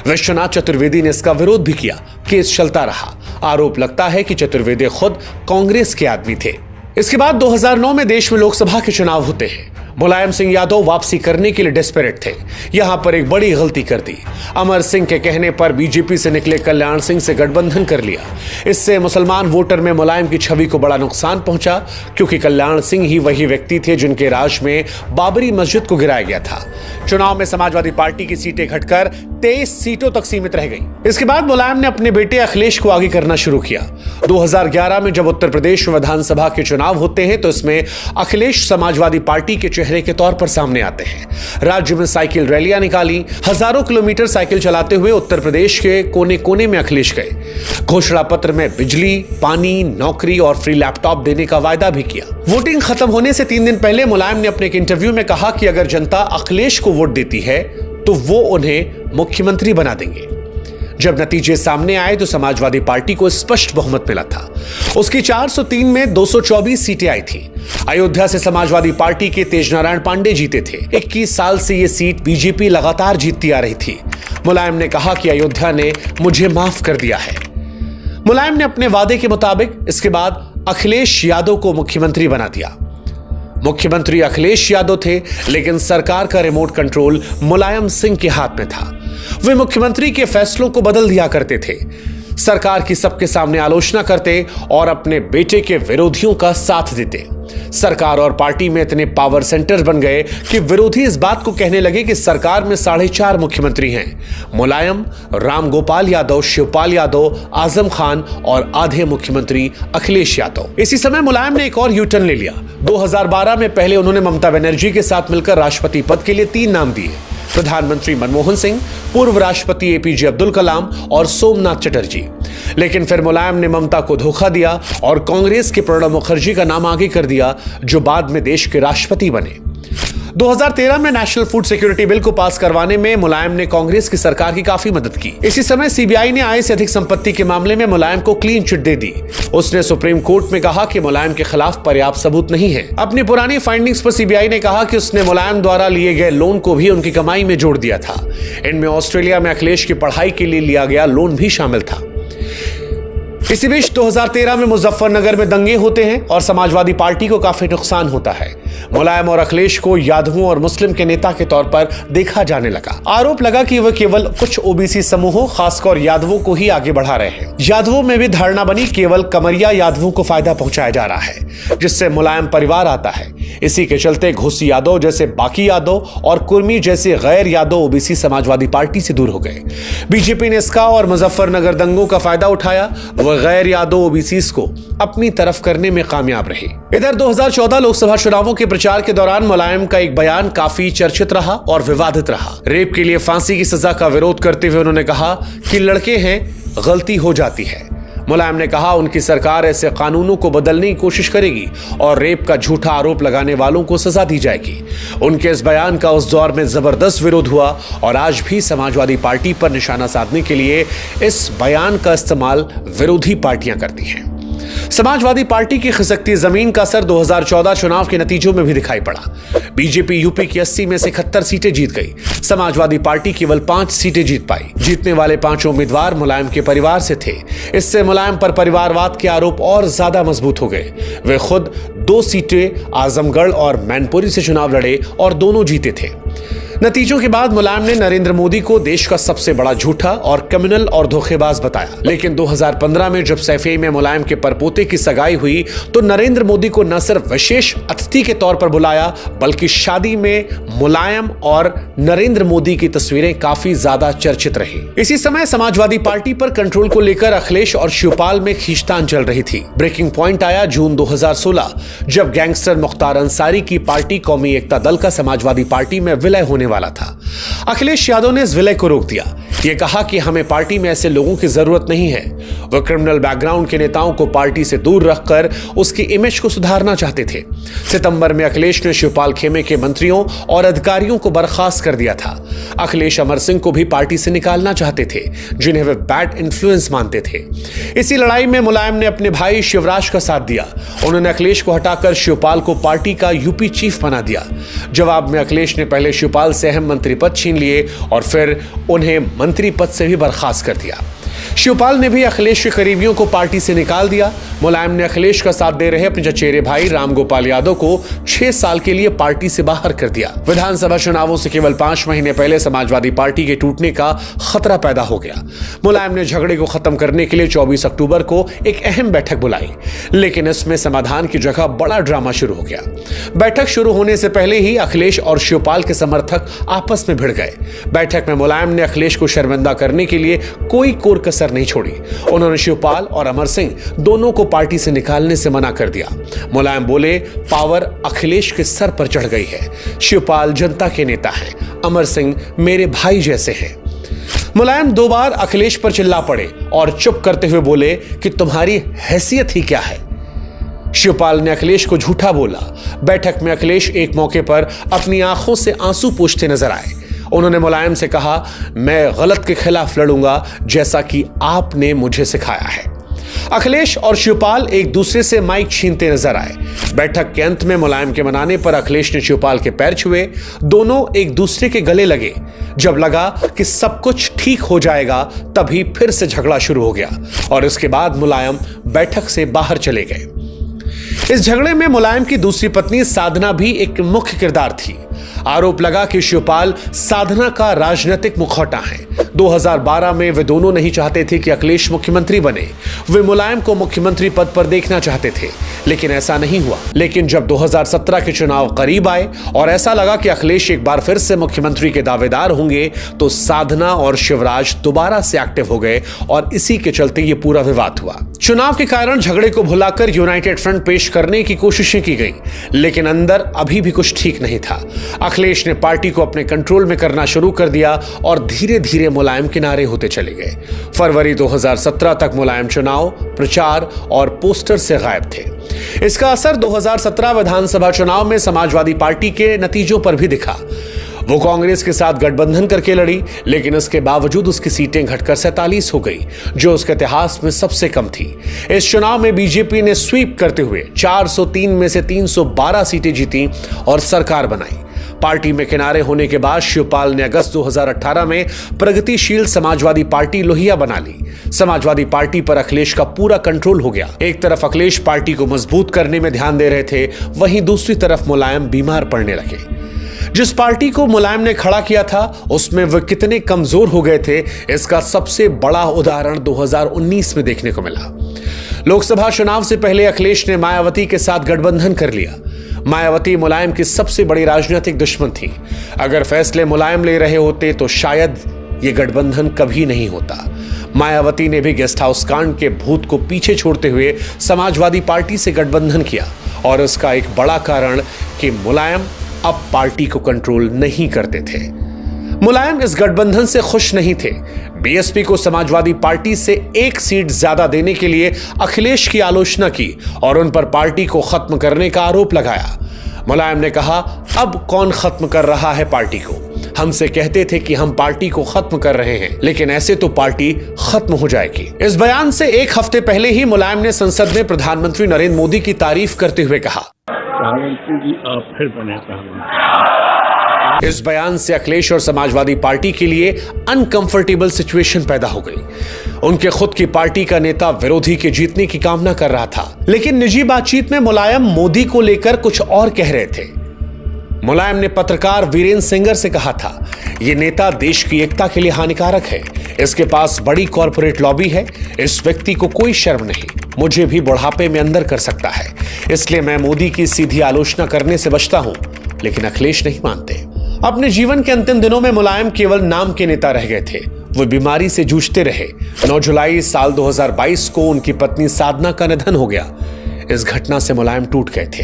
Speaker 1: विश्वनाथ चतुर्वेदी ने इसका विरोध भी किया। केस चलता रहा। आरोप लगता है कि चतुर्वेदी खुद कांग्रेस के आदमी थे। इसके बाद 2009 में देश में लोकसभा के चुनाव होते हैं। मुलायम सिंह यादव वापसी करने के लिए डेस्परेट थे। यहां पर एक बड़ी गलती कर दी। अमर सिंह के कहने पर बीजेपी से निकले कल्याण सिंह से गठबंधन कर लिया। इससे मुसलमान वोटर में मुलायम की छवि को बड़ा नुकसान पहुंचा, क्योंकि कल्याण सिंह ही वही व्यक्ति थे जिनके राज में बाबरी मस्जिद को गिराया गया था। चुनाव में समाजवादी पार्टी की सीटें घटकर 23 सीटों तक सीमित रह गई। इसके बाद मुलायम ने अपने बेटे अखिलेश को आगे करना शुरू किया। 2011 में जब उत्तर प्रदेश में विधानसभा के चुनाव होते हैं तो इसमें अखिलेश समाजवादी पार्टी के चेहरे के तौर पर सामने आते हैं। राज्य में साइकिल रैलियां निकाली। हजारों किलोमीटर साइकिल चलाते हुए उत्तर प्रदेश के कोने कोने में अखिलेश गए। घोषणा पत्र में बिजली, पानी, नौकरी और फ्री लैपटॉप देने का वायदा भी किया। वोटिंग खत्म होने से 3 दिन पहले मुलायम ने अपने एक इंटरव्यू में कहा कि अगर जनता अखिलेश को वोट देती है तो वो उन्हें मुख्यमंत्री बना देंगे। जब नतीजे सामने आए तो समाजवादी पार्टी को स्पष्ट बहुमत मिला था। उसकी 403 में 224 सीटें आई थी। अयोध्या से समाजवादी पार्टी के तेजनारायण पांडे जीते थे। 21 साल से यह सीट बीजेपी लगातार जीतती आ रही थी। मुलायम ने कहा कि अयोध्या ने मुझे माफ कर दिया है। मुलायम ने अपने वादे के मुताबिक इसके बाद अखिलेश यादव को मुख्यमंत्री बना दिया। मुख्यमंत्री अखिलेश यादव थे, लेकिन सरकार का रिमोट कंट्रोल मुलायम सिंह के हाथ में था। वे मुख्यमंत्री के फैसलों को बदल दिया करते थे, सरकार की सबके सामने आलोचना करते और अपने बेटे के विरोधियों का साथ देते। सरकार और पार्टी में इतने पावर सेंटर्स बन गए कि विरोधी इस बात को कहने लगे कि सरकार में 4.5 मुख्यमंत्री हैं, मुलायम, राम गोपाल यादव, शिवपाल यादव, आजम खान और आधे मुख्यमंत्री अखिलेश यादव। इसी समय मुलायम ने एक और यू टर्न ले लिया। 2012 में पहले उन्होंने ममता बनर्जी के साथ मिलकर राष्ट्रपति पद के लिए 3 नाम दिए: प्रधानमंत्री मनमोहन सिंह, पूर्व राष्ट्रपति एपीजे अब्दुल कलाम और सोमनाथ चटर्जी। लेकिन फिर मुलायम ने ममता को धोखा दिया और कांग्रेस के प्रणब मुखर्जी का नाम आगे कर दिया, जो बाद में देश के राष्ट्रपति बने। 2013 में नेशनल फूड सिक्योरिटी बिल को पास करवाने में मुलायम ने कांग्रेस की सरकार की काफी मदद की। इसी समय सीबीआई ने आय से अधिक संपत्ति के मामले में मुलायम को क्लीन चिट दे दी। उसने सुप्रीम कोर्ट में कहा कि मुलायम के खिलाफ पर्याप्त सबूत नहीं है। अपनी पुरानी फाइंडिंग्स पर सीबीआई ने कहा कि उसने मुलायम द्वारा लिए गए लोन को भी उनकी कमाई में जोड़ दिया था। इनमें ऑस्ट्रेलिया में अखिलेश की पढ़ाई के लिए लिया गया लोन भी शामिल था। इसी बीच 2013 में मुजफ्फरनगर में दंगे होते हैं और समाजवादी पार्टी को काफी नुकसान होता है। मुलायम और अखिलेश को यादवों और मुस्लिम के नेता के तौर पर देखा जाने लगा। आरोप लगा कि वह केवल कुछ ओबीसी समूहों, खासकर यादवों को ही आगे बढ़ा रहे हैं। यादवों में भी धारणा बनी केवल कमरिया यादवों को फायदा पहुंचाया जा रहा है, जिससे मुलायम परिवार आता है। इसी के चलते घुसी यादव जैसे बाकी यादव और कुर्मी जैसे गैर यादव ओबीसी समाजवादी पार्टी से दूर हो गए। बीजेपी ने इसका और मुजफ्फरनगर दंगों का फायदा उठाया। वह गैर यादव ओबीसी को अपनी तरफ करने में कामयाब रही। इधर 2014 लोकसभा चुनावों के प्रचार के दौरान मुलायम का एक बयान काफी चर्चित रहा और विवादित रहा। रेप के लिए फांसी की सजा का विरोध करते हुए उन्होंने कहा कि लड़के हैं, गलती हो जाती है। मुलायम ने कहा उनकी सरकार ऐसे कानूनों को बदलने की कोशिश करेगी और रेप का झूठा आरोप लगाने वालों को सजा दी जाएगी। उनके इस बयान का उस दौर में जबरदस्त विरोध हुआ और आज भी समाजवादी पार्टी पर निशाना साधने के लिए इस बयान का इस्तेमाल विरोधी पार्टियां करती हैं। समाजवादी पार्टी की खिसकती जमीन का असर 2014 चुनाव के नतीजों में भी दिखाई पड़ा। बीजेपी यूपी की 80 में से 71 सीटें जीत गई। समाजवादी पार्टी केवल 5 सीटें जीत पाई। जीतने वाले 5 उम्मीदवार मुलायम के परिवार से थे। इससे मुलायम पर परिवारवाद के आरोप और ज्यादा मजबूत हो गए। वे खुद 2 सीटें आजमगढ़ और मैनपुरी से चुनाव लड़े और दोनों जीते थे। नतीजों के बाद मुलायम ने नरेंद्र मोदी को देश का सबसे बड़ा झूठा और कम्युनल और धोखेबाज बताया। लेकिन 2015 में जब सैफई में मुलायम के परपोते की सगाई हुई तो नरेंद्र मोदी को न सिर्फ विशेष अतिथि के तौर पर बुलाया, बल्कि शादी में मुलायम और नरेंद्र मोदी की तस्वीरें काफी ज्यादा चर्चित रही। इसी समय समाजवादी पार्टी पर कंट्रोल को लेकर अखिलेश और शिवपाल में खींचतान चल रही थी। ब्रेकिंग पॉइंट आया जून 2016, जब गैंगस्टर मुख्तार अंसारी की पार्टी कौमी एकता दल का समाजवादी पार्टी में विलय होने वाला था। अखिलेश यादव ने इस विलय को रोक दिया। ये कहा कि हमें पार्टी में ऐसे लोगों की जरूरत नहीं है। वह क्रिमिनल बैकग्राउंड के नेताओं को पार्टी से दूर रखकर उसकी इमेज को सुधारना चाहते थे। सितंबर में अखिलेश ने शिवपाल खेमे के मंत्रियों और अधिकारियों को बर्खास्त कर दिया था। अखिलेश अमर सिंह को भी पार्टी से निकालना चाहते थे, जिन्हें वे बैड इन्फ्लुएंस मानते थे। इसी लड़ाई में मुलायम ने अपने भाई शिवराज का साथ दिया। उन्होंने अखिलेश को हटाकर शिवपाल को पार्टी का यूपी चीफ बना दिया। जवाब में अखिलेश ने पहले शिवपाल से अहम मंत्री पद छीन लिए और फिर उन्हें मंत्री पद से भी बर्खास्त कर दिया। शिवपाल ने भी अखिलेश के करीबियों को पार्टी से निकाल दिया। मुलायम ने अखिलेश का साथ दे रहे अपने चचेरे भाई रामगोपाल यादव को 6 साल के लिए पार्टी से बाहर कर दिया। विधानसभा चुनावों से केवल 5 महीने पहले समाजवादी पार्टी के टूटने का खतरा पैदा हो गया। मुलायम ने झगड़े को खत्म करने के लिए 24 अक्टूबर को एक अहम बैठक बुलाई, लेकिन इसमें समाधान की जगह बड़ा ड्रामा शुरू हो गया। बैठक शुरू होने से पहले ही अखिलेश और शिवपाल के समर्थक आपस में भिड़ गए। बैठक में मुलायम ने अखिलेश को शर्मिंदा करने के लिए कोई कोर कसर नहीं छोड़ी। उन्होंने शिवपाल और अमर सिंह दोनों को पार्टी से निकालने से मना कर दिया। मुलायम बोले, पावर अखिलेश के सर पर चढ़ गई है। शिवपाल जनता के नेता हैं, अमर सिंह मेरे भाई जैसे हैं। मुलायम 2 बार अखिलेश पर चिल्ला पड़े और चुप करते हुए बोले कि तुम्हारी हैसियत ही क्या है। शिवपाल ने अखिलेश को झूठा बोला। बैठक में अखिलेश एक मौके पर अपनी आंखों से आंसू पोंछते नजर आए। उन्होंने मुलायम से कहा, मैं गलत के खिलाफ लड़ूंगा जैसा कि आपने मुझे सिखाया है। अखिलेश और शिवपाल एक दूसरे से माइक छीनते नजर आए। बैठक के अंत में मुलायम के मनाने पर अखिलेश ने शिवपाल के पैर छुए। दोनों एक दूसरे के गले लगे। जब लगा कि सब कुछ ठीक हो जाएगा, तभी फिर से झगड़ा शुरू हो गया और इसके बाद मुलायम बैठक से बाहर चले गए। इस झगड़े में मुलायम की दूसरी पत्नी साधना भी एक मुख्य किरदार थी। आरोप लगा कि शिवपाल साधना का राजनीतिक मुखौटा है। 2012 में वे दोनों नहीं चाहते थे कि अखिलेश मुख्यमंत्री बने। वे मुलायम को मुख्यमंत्री पद पर देखना चाहते थे, लेकिन ऐसा नहीं हुआ। लेकिन जब 2017 के चुनाव करीब आए और ऐसा लगा कि अखिलेश एक बार फिर से मुख्यमंत्री के दावेदार होंगे, तो साधना और शिवराज दोबारा से एक्टिव हो गए और इसी के चलते ये पूरा विवाद हुआ। चुनाव के कारण झगड़े को भुलाकर यूनाइटेड फ्रंट पेश करने की कोशिशें की गई, लेकिन अंदर अभी भी कुछ ठीक नहीं था। अखिलेश ने पार्टी को अपने कंट्रोल में करना शुरू कर दिया और धीरे धीरे मुलायम किनारे होते चले गए। फरवरी 2017 तक मुलायम चुनाव प्रचार और पोस्टर से गायब थे। इसका असर 2017 विधानसभा चुनाव में समाजवादी पार्टी के नतीजों पर भी दिखा। वो कांग्रेस के साथ गठबंधन करके लड़ी, लेकिन इसके बावजूद उसकी सीटें घटकर 47 हो गई, जो उसके इतिहास में सबसे कम थी। इस चुनाव में बीजेपी ने स्वीप करते हुए 403 में से 312 सीटें जीती और सरकार बनाई। पार्टी में किनारे होने के बाद शिवपाल ने अगस्त 2018 में प्रगतिशील समाजवादी पार्टी लोहिया बना ली। समाजवादी पार्टी पर अखिलेश का पूरा कंट्रोल हो गया। एक तरफ अखिलेश पार्टी को मजबूत करने में ध्यान दे रहे थे, वहीं दूसरी तरफ मुलायम बीमार पड़ने लगे। जिस पार्टी को मुलायम ने खड़ा किया था, उसमें वे कितने कमजोर हो गए थे, इसका सबसे बड़ा उदाहरण 2019 में देखने को मिला। लोकसभा चुनाव से पहले अखिलेश ने मायावती के साथ गठबंधन कर लिया। मायावती मुलायम की सबसे बड़ी राजनीतिक दुश्मन थी। अगर फैसले मुलायम ले रहे होते तो शायद ये गठबंधन कभी नहीं होता। मायावती ने भी गेस्ट हाउस कांड के भूत को पीछे छोड़ते हुए समाजवादी पार्टी से गठबंधन किया, और इसका एक बड़ा कारण कि मुलायम अब पार्टी को कंट्रोल नहीं करते थे। मुलायम इस गठबंधन से खुश नहीं थे। बीएसपी को समाजवादी पार्टी से 1 सीट ज्यादा देने के लिए अखिलेश की आलोचना की और उन पर पार्टी को खत्म करने का आरोप लगाया। मुलायम ने कहा, अब कौन खत्म कर रहा है पार्टी को? हमसे कहते थे कि हम पार्टी को खत्म कर रहे हैं, लेकिन ऐसे तो पार्टी खत्म हो जाएगी। इस बयान से 1 हफ्ते पहले ही मुलायम ने संसद में प्रधानमंत्री नरेंद्र मोदी की तारीफ करते हुए कहा,
Speaker 2: प्रधानमंत्री जी आप फिर बने प्रधानमंत्री।
Speaker 1: इस बयान से अखिलेश और समाजवादी पार्टी के लिए अनकंफर्टेबल सिचुएशन पैदा हो गई। उनके खुद की पार्टी का नेता विरोधी के जीतने की कामना कर रहा था, लेकिन निजी बातचीत में मुलायम मोदी को लेकर कुछ और कह रहे थे। मुलायम ने पत्रकार वीरेंद्र सिंगर से कहा था, ये नेता देश की एकता के लिए हानिकारक है, इसके पास बड़ी कॉर्पोरेट लॉबी है, इस व्यक्ति को कोई शर्म नहीं, मुझे भी बुढ़ापे में अंदर कर सकता है, इसलिए मैं मोदी की सीधी आलोचना करने से बचता हूं। लेकिन अखिलेश नहीं मानते। अपने जीवन के अंतिम दिनों में मुलायम केवल नाम के नेता रह गए थे। वो बीमारी से जूझते रहे। 9 जुलाई साल 2022 को उनकी पत्नी साधना का निधन हो गया। इस घटना से मुलायम टूट गए थे।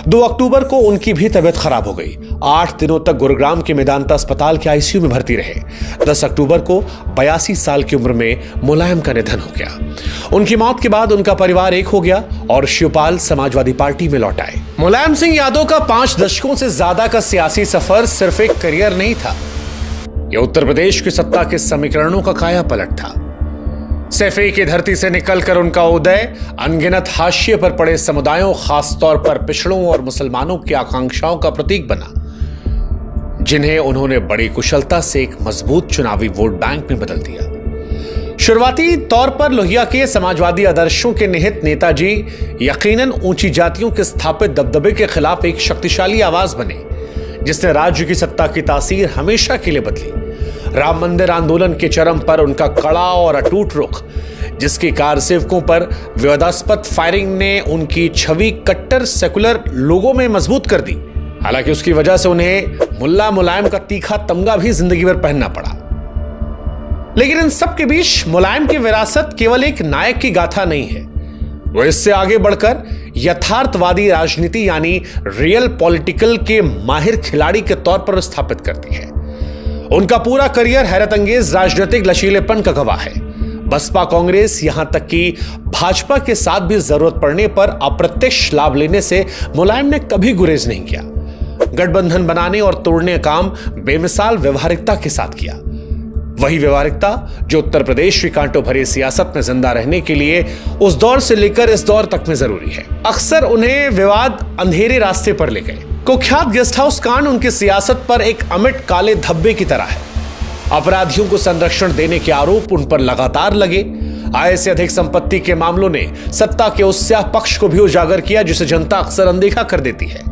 Speaker 1: 2 अक्टूबर को उनकी भी तबीयत खराब हो गई। 8 दिनों तक गुरुग्राम के मेदांता अस्पताल के आईसीयू में भर्ती रहे। 10 अक्टूबर को 82 साल की उम्र में मुलायम का निधन हो गया। उनकी मौत के बाद उनका परिवार एक हो गया और शिवपाल समाजवादी पार्टी में लौट आए। मुलायम सिंह यादव का 5 दशकों से ज्यादा का सियासी सफर सिर्फ एक करियर नहीं था, यह उत्तर प्रदेश की सत्ता के समीकरणों का काया पलट था। सैफई की धरती से निकलकर उनका उदय अनगिनत हाशिए पर पड़े समुदायों, खासतौर पर पिछड़ों और मुसलमानों की आकांक्षाओं का प्रतीक बना, जिन्हें उन्होंने बड़ी कुशलता से एक मजबूत चुनावी वोट बैंक में बदल दिया। शुरुआती तौर पर लोहिया के समाजवादी आदर्शों के निहित नेताजी यकीनन ऊंची जातियों के स्थापित दबदबे के खिलाफ एक शक्तिशाली आवाज बने, जिसने राज्य की सत्ता की तासीर हमेशा के लिए बदली। राम मंदिर आंदोलन के चरम पर उनका कड़ा और अटूट रुख, जिसकी कारसेवकों पर विवादास्पद फायरिंग ने उनकी छवि कट्टर सेकुलर लोगों में मजबूत कर दी। हालांकि उसकी वजह से उन्हें मुल्ला मुलायम का तीखा तमगा भी जिंदगी भर पहनना पड़ा। लेकिन इन सब के बीच मुलायम की विरासत केवल एक नायक की गाथा नहीं है, वो इससे आगे बढ़कर यथार्थवादी राजनीति यानी रियल पॉलिटिकल के माहिर खिलाड़ी के तौर पर स्थापित करती है। उनका पूरा करियर हैरतअंगेज राजनीतिक लचीलेपन का गवाह है। बसपा, कांग्रेस, यहां तक कि भाजपा के साथ भी जरूरत पड़ने पर अप्रत्यक्ष लाभ लेने से मुलायम ने कभी गुरेज नहीं किया। गठबंधन बनाने और तोड़ने का काम बेमिसाल व्यवहारिकता के साथ किया। वही व्यवहारिकता जो उत्तर प्रदेश की कांटों भरी सियासत में जिंदा रहने के लिए उस दौर से लेकर इस दौर तक में जरूरी है। अक्सर उन्हें विवाद अंधेरे रास्ते पर ले गए। कुख्यात गेस्ट हाउस कांड उनकी सियासत पर एक अमिट काले धब्बे की तरह है। अपराधियों को संरक्षण देने के आरोप उन पर लगातार लगे। आय से अधिक संपत्ति के मामलों ने सत्ता के उस स्याह पक्ष को भी उजागर किया जिसे जनता अक्सर अनदेखा कर देती है।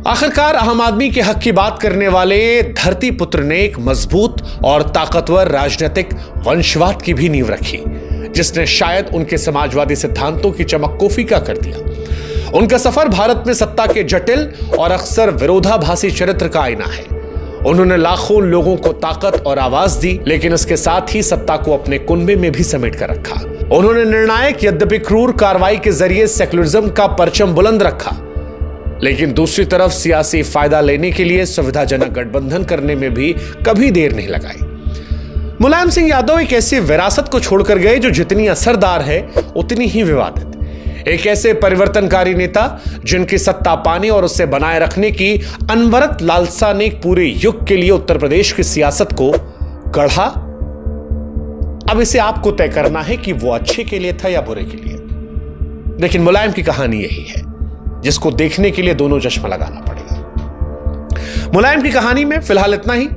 Speaker 1: आखिरकार आम आदमी के हक की बात करने वाले धरती पुत्र ने एक मजबूत और ताकतवर राजनीतिक वंशवाद की भी नींव रखी, जिसने शायद उनके समाजवादी सिद्धांतों की चमक को फीका कर दिया। उनका सफर भारत में सत्ता के जटिल और अक्सर विरोधाभासी चरित्र का आईना है। उन्होंने लाखों लोगों को ताकत और आवाज दी, लेकिन इसके साथ ही सत्ता को अपने कुनबे में भी समेट कर रखा। उन्होंने निर्णायक यद्यपि क्रूर कार्रवाई के जरिए सेक्युलरिज्म का परचम बुलंद रखा, लेकिन दूसरी तरफ सियासी फायदा लेने के लिए सुविधाजनक गठबंधन करने में भी कभी देर नहीं लगाई। मुलायम सिंह यादव एक ऐसी विरासत को छोड़कर गए जो जितनी असरदार है उतनी ही विवादित। एक ऐसे परिवर्तनकारी नेता जिनकी सत्ता पाने और उसे बनाए रखने की अनवरत लालसा ने पूरे युग के लिए उत्तर प्रदेश की सियासत को गढ़ा। अब इसे आपको तय करना है कि वो अच्छे के लिए था या बुरे के लिए। लेकिन मुलायम की कहानी यही है जिसको देखने के लिए दोनों चश्मा लगाना पड़ेगा। मुलायम की कहानी में फिलहाल इतना ही।